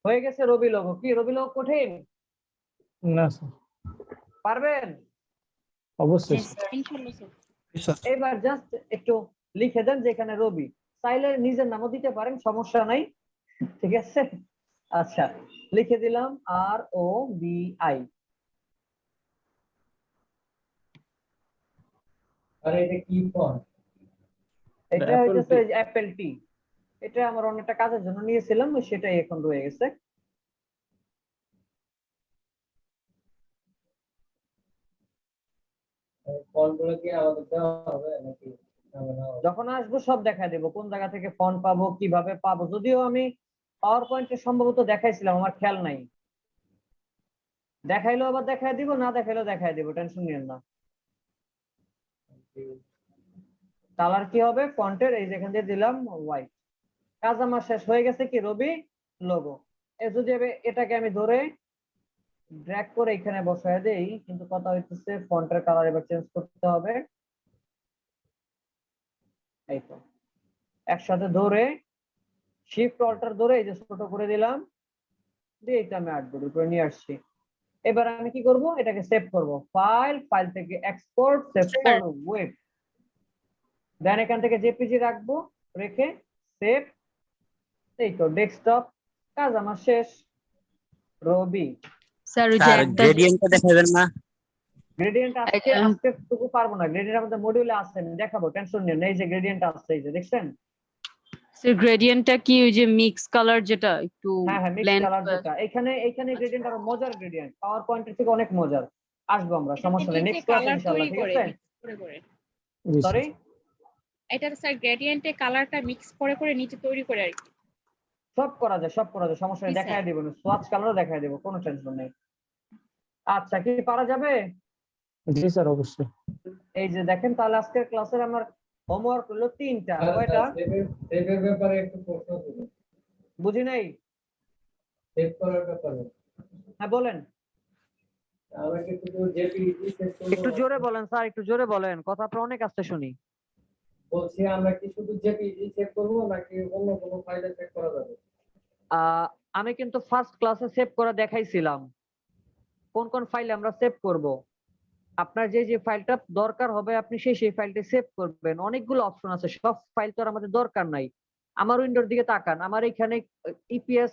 হয়ে গেছে রবি লোগো। কি রবি লোগো কঠিন? না স্যার, পারবেন? অবশ্যই। ইনশাআল্লাহ স্যার। জি স্যার। এবার জাস্ট একটু লিখে দেন যে এখানে রবি, চাইলে নিজের নামও দিতে পারেন, সমস্যা নাই, ঠিক আছে? আচ্ছা, লিখে দিলাম ROBI। আর এটা কি ফন্ট? এটা হইতেছে অ্যাপেল টি। এটা আমার অনেকটা কাজের জন্য নিয়েছিলাম, সেটাই এখন রয়ে গেছে। ফন্টগুলো কি আমাদের দেওয়া হবে নাকি? যখন আসবো সব দেখায় দেবো, কোন জায়গা থেকে ফন্ট পাবো, কিভাবে পাবো। যদিও আমি পাওয়ার পয়েন্টে সম্ভবত দেখাইছিলাম, আমার খেয়াল নাই। দেখাইলো আবার দেখায় দিব, না দেখাইলেও দেখায় দিব, টেনশন নিয়েন না। কালার কি হবে ফন্টের? এই যেখান দিয়ে দিলাম হোয়াইট। কাজ আমার শেষ হয়ে গেছে। কি রবি লোগো। যদি এটাকে আমি ধরে ড্র্যাগ করে এখানে বসায় দেই, কিন্তু কথা হইতেছে ফন্টের কালার এবার চেঞ্জ করতে হবে। এই তো একসাথে ধরে শিফট অল্টার ধরে এই যে ছোট করে দিলাম, দিয়ে এটা আমি আর্টবোর্ড উপরে নিয়ে আসছি। এবার আমি কি করব? এটাকে সেভ করব, ফাইল থেকে এক্সপোর্ট, সেভ করব ওয়েব, দেন এখান থেকে জেপিজি রাখবো, রেখে সেভ। এই তো ডেস্কটপ, কাজ আমার শেষ। রবি স্যার ওই যে একটা গ্রেডিয়েন্টটা দেখাবেন না? গ্রেডিয়েন্ট আজকে টুকু পারবো না, গ্রেডিয়েন্ট আমাদের মডিউলে আছে, আমি দেখাবো, টেনশন নিন না। এই যে গ্রেডিয়েন্ট আছে, এই যে দেখছেন? স্যার গ্রেডিয়েন্টটা কি ওই যে মিক্স কালার যেটা একটু হ্যাঁ হ্যাঁ, মিক্স ব্লেন্ড কালার যেটা, এখানে গ্রেডিয়েন্ট আরো মজার গ্রেডিয়েন্ট, পাওয়ার পয়েন্টের থেকে অনেক মজার। আসবো আমরা, সমস্যা নেই, নেক্সট ক্লাসে ইনশাআল্লাহ, ঠিক আছে? সরি, এটা স্যার গ্রেডিয়েন্টে কালারটা মিক্স করে নিচে তৈরি করে আর কি। সব করা যায়, সমস্যা নেই, জি, দেখায় স্যার। দিব, সোয়াচ কালারও দেখায় দিব, কোনো টেনশন নেই। আচ্ছা, কি পারা যাবে? জি স্যার, অবশ্যই। এই যে দেখেন, তাহলে আজকের ক্লাসের আমার হোমওয়ার্ক হলো 3টা। কয়টা? সেভের ব্যাপারে একটু প্রশ্ন ছিল। বুঝি নাই। সেভ করার ব্যাপারে হ্যাঁ বলেন, আমরা কি শুধু জেপিইজি সেভ করব? একটু জোরে বলেন স্যার, একটু জোরে বলেন, কথা আপনার অনেক আসতে শুনি। বলছি আমরা কি শুধু জেপিইজি সেভ করব নাকি অন্য কোনো ফাইলে সেভ করা যাবে? আমি কিন্তু ফার্স্ট ক্লাসে সেভ করা দেখাইছিলাম কোন কোন ফাইলে আমরা সেভ করব। আপনার যে ফাইলটা দরকার হবে আপনি সেই ফাইলটা সেভ করবেন। অনেকগুলো অপশন আছে, সব ফাইল তো আর আমাদের দরকার নাই। আমার উইন্ডোর দিকে তাকান, আমার এখানে ইপিএস,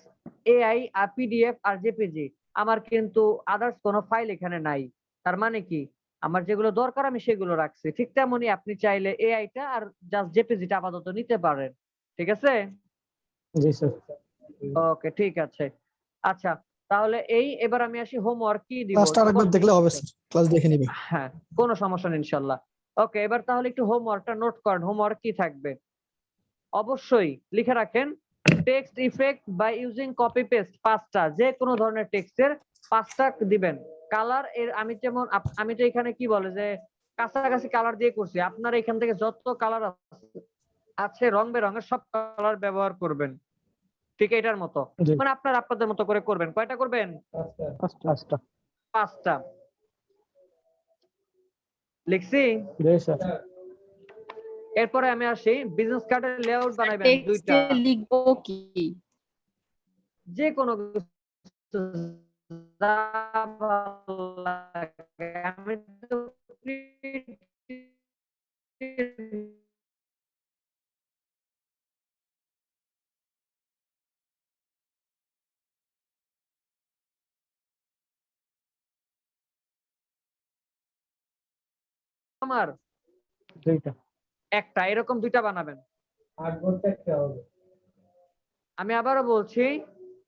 এআই আর পিডিএফ আর জেপিজি, আমার কিন্তু আদার্স কোনো ফাইল এখানে নাই। তার মানে কি, আমার যেগুলো দরকার আমি সেগুলো রাখছি। ঠিক তেমনি আপনি চাইলে এআইটা আর জাস্ট জেপিজিটা আপাতত নিতে পারেন, ঠিক আছে? জি স্যার। ওকে, ঠিক আছে। আচ্ছা, তাহলে এবার আমি আসি হোমওয়ার্ক কি দিব। ক্লাসটা আরেকবার দেখলে হবে স্যার, ক্লাস দেখে নিবে। হ্যাঁ, কোনো সমস্যা নেই ইনশাআল্লাহ। ওকে, এবার তাহলে একটু হোমওয়ার্কটা নোট করেন। হোমওয়ার্ক কি থাকবে অবশ্যই লিখে রাখেন। Text effect by using copy paste 5টা, যে কোনো ধরনের টেক্সটের 5টা দিবেন। কালার এর আমি তো এখানে কি বলে যে কাছাকাছি কালার দিয়ে করছি, আপনারা এখান থেকে যত কালার আছে রং বেরঙের সব কালার ব্যবহার করবেন, ঠিক এটার মতো, মানে আপনাদের মতো করে করবেন। কয়টা করবেন? 5টা। লিখছি? এরপরে আমি আসি, বিজনেস কার্ডের লেআউট বানাবেন 2টা। টেক্সটে লিখবো কি? যে কোনো কিছু যা ভালো লাগে। আমি তো আমার? দুইটা। একটা, এরকম দুইটা বানাবেন। আর্টবোর্ডটা একটা হবে। আমি আবারও বলছি,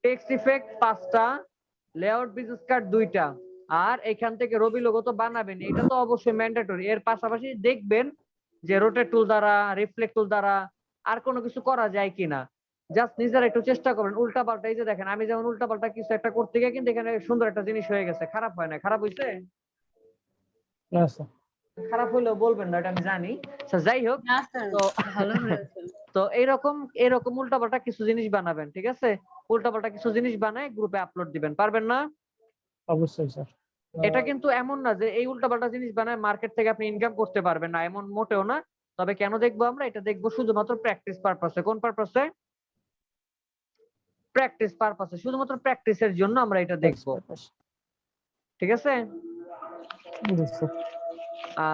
টেক্সট ইফেক্ট 5টা, লেআউট বিজনেস কার্ড 2টা, আর এখান থেকে রবি লোগো তো বানাবেন, এটা তো অবশ্যই ম্যান্ডেটরি। এর পাশাপাশি দেখবেন যে রোটেট টুল দ্বারা, রিফ্লেক্ট টুল দ্বারা আর কোনো কিছু করা যায় কিনা। জাস্ট নিজেরা একটু চেষ্টা করবেন। উল্টা পাল্টা, এই যে দেখেন আমি যেমন উল্টা পাল্টা কিছু একটা করতে গিয়ে কিন্তু এখানে সুন্দর একটা জিনিস হয়ে গেছে, খারাপ হয় না। খারাপ হয়েছে? না স্যার। খারাপ হইলেও বলবেন না, এটা আমি জানি। আচ্ছা, যাই হোক, না স্যার, তো ভালো হয়েছে। তো এরকম উল্টাপাল্টা কিছু জিনিস বানাবেন, ঠিক আছে? উল্টাপাল্টা কিছু জিনিস বানায় গ্রুপে আপলোড দিবেন, পারবেন না? অবশ্যই স্যার। এটা কিন্তু এমন না যে এই উল্টাপাল্টা জিনিস বানায় মার্কেট থেকে আপনি ইনকাম করতে পারবেন না, এমন মোটেও না। তবে কেন দেখবো আমরা? এটা দেখবো শুধুমাত্র প্র্যাকটিস পারপাসে। কোন পারপাসে? প্র্যাকটিস পারপাসে, শুধুমাত্র প্র্যাকটিসের জন্য আমরা এটা দেখবো, ঠিক আছে? জি স্যার।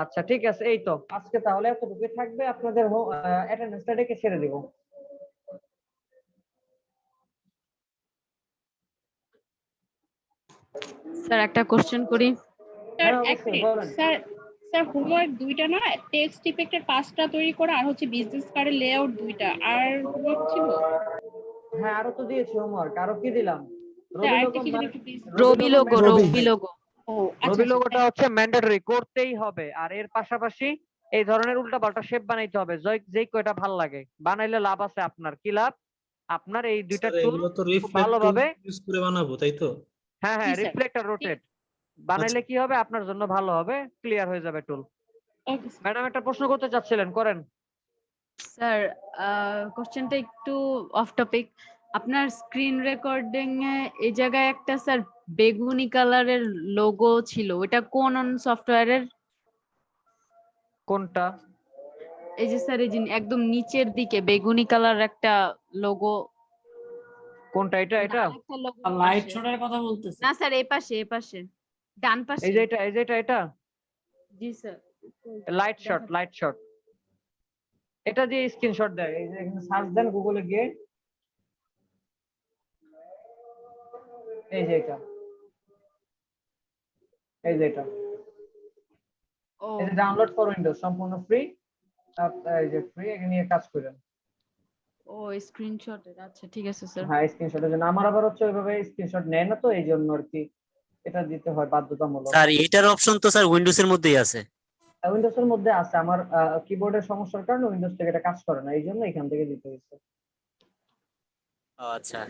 আচ্ছা, ঠিক আছে। এই তো আজকে তাহলে এতটুকুই থাকবে। আপনাদের অ্যাটেন্ডেন্সটা ডেকে ছেড়ে দিব। স্যার একটা কোশ্চেন করি। স্যার হ্যাঁ, এক অবশ্যই, মিনিট বলেন। স্যার, স্যার হোমওয়ার্ক 2টা না, টেক্সট ইফেক্টের 5টা তৈরি করা, আর হচ্ছে বিজনেস কার্ডের লেআউট 2টা, আর হোমওয়ার্ক ছিল? হ্যাঁ, আরো তো দিয়েছি হোমওয়ার্ক। আরো কি দিলাম? স্যার রবি আরেকটা লোগো কি যেন একটু please. Robi logo, Robi. Robi logo. ও আচ্ছা রবি আচ্ছা, লোগোটা হচ্ছে ম্যান্ডেটরি, করতেই হবে। আর এর পাশাপাশি এই ধরনের উল্টাপাল্টা শেপ বানাইতে হবে, যেই কয়টা ভাল লাগে বানাইলে লাভ আছে আপনার। কি লাভ? আপনার এই দুইটা স্যার টুল এগুলো তো খুব রিফ্লেক্ট ভালোভাবে, ইউজ করে বানাবো তাই তো? হ্যাঁ জি হ্যাঁ, স্যার, রিফ্লেক্ট আর রোটেট বানাইলে কি হবে? আপনার জন্য ভালো হবে, ক্লিয়ার হয়ে যাবে টুল। Okay sir. ম্যাডাম একটা প্রশ্ন করতে চাচ্ছিলেন, করেন। স্যার কোশ্চেনটা একটু অফ টপিক। আপনার স্ক্রিন রেকর্ডিং এ এই জায়গায় একটা স্যার বেগুনি কালারের লোগো ছিল, ওটা কোন সফটওয়্যারের? কোনটা? এই যে স্যার, এই যে একদম নিচের দিকে বেগুনি কালার একটা লোগো। কোনটা? এটা? এটা? আরেকটা লোগো লাইট শটের কথা বলতেছে। না স্যার, এই পাশে, এই পাশে ডান পাশে। এই যে এটা? এই যে এটা? এটা জি sir. Lightshot, Lightshot. এটা দিয়ে স্ক্রিনশট দেয়। এই যে এখানে সার্চ দেন গুগলে গিয়ে, এই যে এটা, এই যে এটা, ও এই যে ডাউনলোড ফর উইন্ডোজ, সম্পূর্ণ ফ্রি। এই যে ফ্রি, এখানে নিয়ে কাজ করেন। ও স্ক্রিনশটের, আচ্ছা ঠিক আছে স্যার। হ্যাঁ, স্ক্রিনশটের জন্য আমার আবার হচ্ছে ওইভাবে স্ক্রিনশট নেয় না, তো এই জন্য আর কি এটা দিতে হয় বাধ্যতামূলক। স্যার এটার অপশন তো স্যার উইন্ডোজ এর মধ্যেই আছে। উইন্ডোজ এর মধ্যে আছে, আমার কিবোর্ডের সমস্যার কারণে উইন্ডোজ থেকে এটা কাজ করে না, এই জন্য এখান থেকে দিতে হয়েছে। আচ্ছা।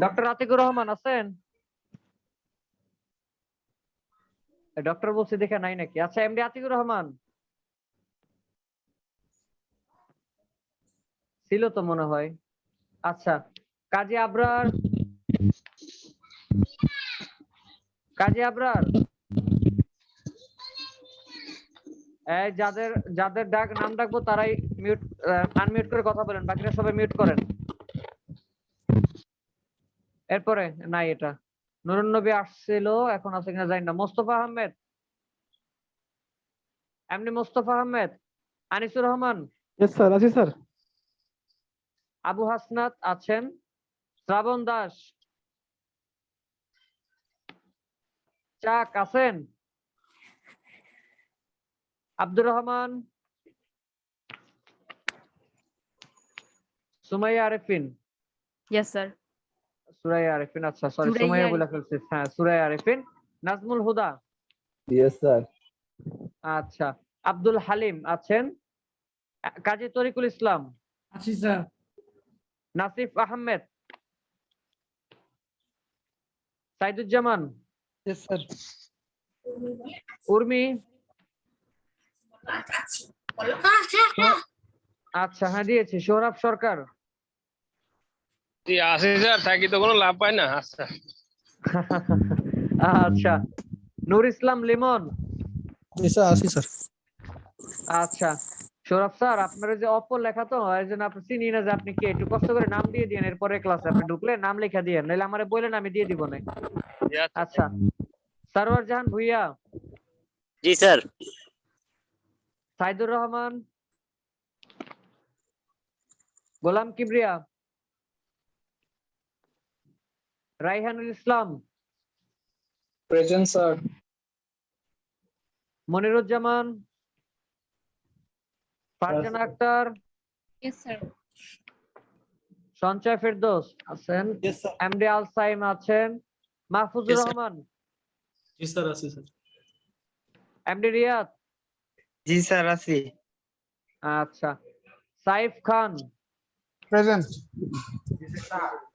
ডক্টর আতিকুর রহমান আছেন? ডক্টর বলছে দেখে নাই নাকি? আচ্ছা, এমডি আতিকুর রহমান ছিল তো মনে হয়। আচ্ছা, কাজী আবরার, কাজী আবরার, এই যাদের যাদের নাম ডাকবো তারাই মিউট, আনমিউট করে কথা বলেন, বাকিরা সবাই মিউট করেন। এরপরে নাই, এটা নুরুন নবী আসছিল, এখন আছে কিনা জানি না। মোস্তফা আহমেদ, এমনি মোস্তফা আহমেদ, আনিসুর রহমান, ইয়েস স্যার, আছি স্যার। আবু হাসনাত আছেন, শ্রাবণ দাস, চাক আছেন, আব্দুর রহমান, সুমাইয়া আরেফিন। Yes sir. সুরাইয়া আরেফিন, আচ্ছা সরি, সুরাইয়া সুমাইয়া বলে আরেফিন। ফেলছি। হ্যাঁ, সুরাইয়া আরেফিন। Nazmul Huda, yes sir. আচ্ছা। আব্দুল হালিম আছেন, কাজী তরিকুল ইসলাম, আছি sir. Nasif Ahmed, Saiduzzaman, yes sir. Urmi, আচ্ছা হ্যাঁ দিয়েছি। সৌরভ সরকার, জি আছে স্যার, থাকি তো কোনো লাভ পায় না। আচ্ছা আচ্ছা। নূর ইসলাম লিমন, জি স্যার, আছি স্যার। আচ্ছা। সৌরভ স্যার, আপনার যে অপর লেখা তো এই জন্য আপনি চিনি না যে আপনি কে, একটু কষ্ট করে নাম দিয়ে দিন, এরপরে ক্লাসে আপনি ঢুকলে নাম লেখা দিয়েন, নাহলে আমারে বলেন, আমি দিয়ে দিব না। আচ্ছা। সারোয়ার জাহান ভুইয়া, জি sir. Saidur Rahman, Golam Kibria, Raihanul Islam, present sir. Moniruzzaman, Farzana Akter, yes sir. Sanchay Ferdous আছেন, এমডি আল সাইম আছেন, মাহফুজুর রহমান, জি স্যার আছি স্যার। এমডি রিয়াদ, জি স্যার আছি। আচ্ছা, সাইফ খান, প্রেজেন্ট।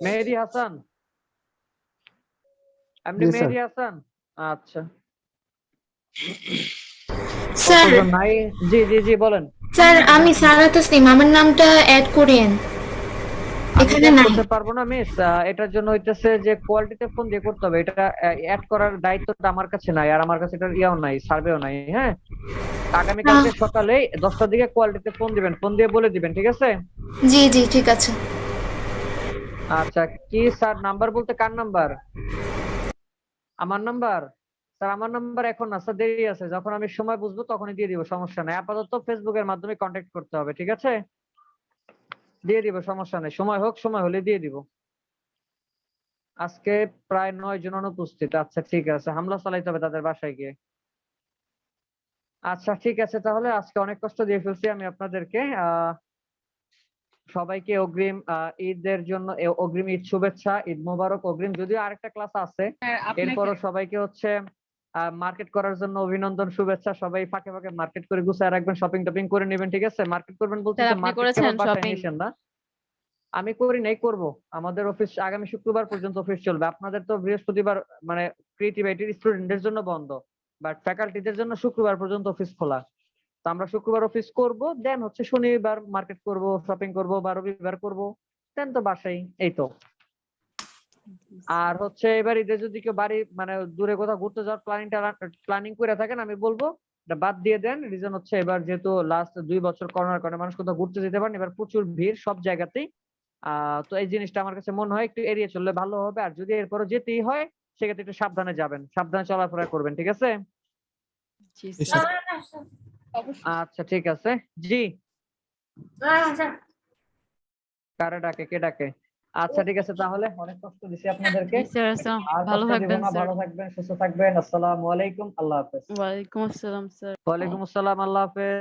মেহেদি হাসান, এমডি জি, স্যার। মেহেদি হাসান, আচ্ছা। স্যার কতজন নাই? জি জি জি বলেন। স্যার আমি সারা তসলিম, আমার নামটা অ্যাড করেন এখানে আমি নাই। করতে পারবো না মিস, এটার জন্য হইতেছে যে কোয়ালিটিতে ফোন দিয়ে করতে হবে, এটা অ্যাড করার দায়িত্বটা আমার কাছে নাই, আর আমার কাছে এটার ইয়াও নাই, সার্ভেও নাই। হ্যাঁ, আগামীকালকে সকালে 10টার দিকে কোয়ালিটিতে ফোন দিবেন, ফোন দিয়ে বলে দিবেন, ঠিক আছে? জি জি ঠিক আছে। আচ্ছা, কি স্যার নাম্বার বলতে কার নাম্বার? আমার নাম্বার? স্যার আমার নাম্বার এখন না স্যার, দেরি আছে, যখন আমি সময় বুঝবো তখনই দিয়ে দিব, সমস্যা নাই। আপাতত ফেসবুকের মাধ্যমে কন্ট্যাক্ট করতে হবে, ঠিক আছে? দিয়ে দিব, সমস্যা নেই, সময় হোক, সময় হলে দিয়ে দিব। আজকে প্রায় 9 জন অনুপস্থিত। আচ্ছা ঠিক আছে, হামলা চালাইতে হবে তাদের বাসায় গিয়ে। আচ্ছা ঠিক আছে, তাহলে আজকে অনেক কষ্ট দিয়ে ফেলছি আমি আপনাদেরকে। সবাইকে অগ্রিম ঈদের জন্য অগ্রিম ঈদ শুভেচ্ছা, ঈদ মোবারক অগ্রিম। যদিও আরেকটা ক্লাস আছে, এরপরও সবাইকে হচ্ছে মার্কেট করার জন্য অভিনন্দন, শুভেচ্ছা। সবাই ফাঁকে ফাঁকে মার্কেট করে গুছায় রাখবেন, শপিং টপিং করে নেবেন, ঠিক আছে? মার্কেট করবেন বলতে স্যার আপনি মার্কেট করেছেন কেবল বাসায় শপিং? নিয়েছেন না। আমি করি নাই, করব। আমাদের অফিস আগামী শুক্রবার পর্যন্ত অফিস চলবে। আপনাদের তো বৃহস্পতিবার মানে ক্রিয়েটিভ আইটির স্টুডেন্টদের জন্য বন্ধ, বাট ফ্যাকাল্টিদের জন্য শুক্রবার পর্যন্ত অফিস খোলা। তো আমরা শুক্রবার অফিস করব, দেন হচ্ছে শনিবার মার্কেট করব, শপিং করব, বা রবিবার করব, দেন তো বাসায়। এই তো। আর হচ্ছে এবার ঈদে যদি কেউ বাড়ি মানে দূরে কোথাও ঘুরতে যাওয়ার প্ল্যানিং করে থাকেন, আমি বলবো এটা বাদ দিয়ে দেন। রিজন হচ্ছে এবার যেহেতু লাস্ট 2 বছর করোনার কারণে মানুষ কোথাও ঘুরতে যেতে পারেন, এবার প্রচুর ভিড় সব জায়গাতেই। তো এই জিনিসটা আমার কাছে মনে হয় একটু এড়িয়ে চললে ভালো হবে। আর যদি এরপরও যেতেই হয় সেক্ষেত্রে একটু সাবধানে যাবেন, সাবধানে চলাফেরা করবেন, ঠিক আছে? আচ্ছা ঠিক আছে। জি, কারে ডাকে, কে ডাকে? আচ্ছা ঠিক আছে, তাহলে অনেক কষ্ট দিছি আপনাদেরকে। আর ভালো কষ্ট দিব থাকবেন না, স্যার। ভালো থাকবেন, সুস্থ থাকবেন। আসসালামু আলাইকুম, আল্লাহ হাফেজ। ওয়ালাইকুম আসসালাম স্যার। ওয়ালাইকুম আসসালাম, আল্লাহ হাফেজ।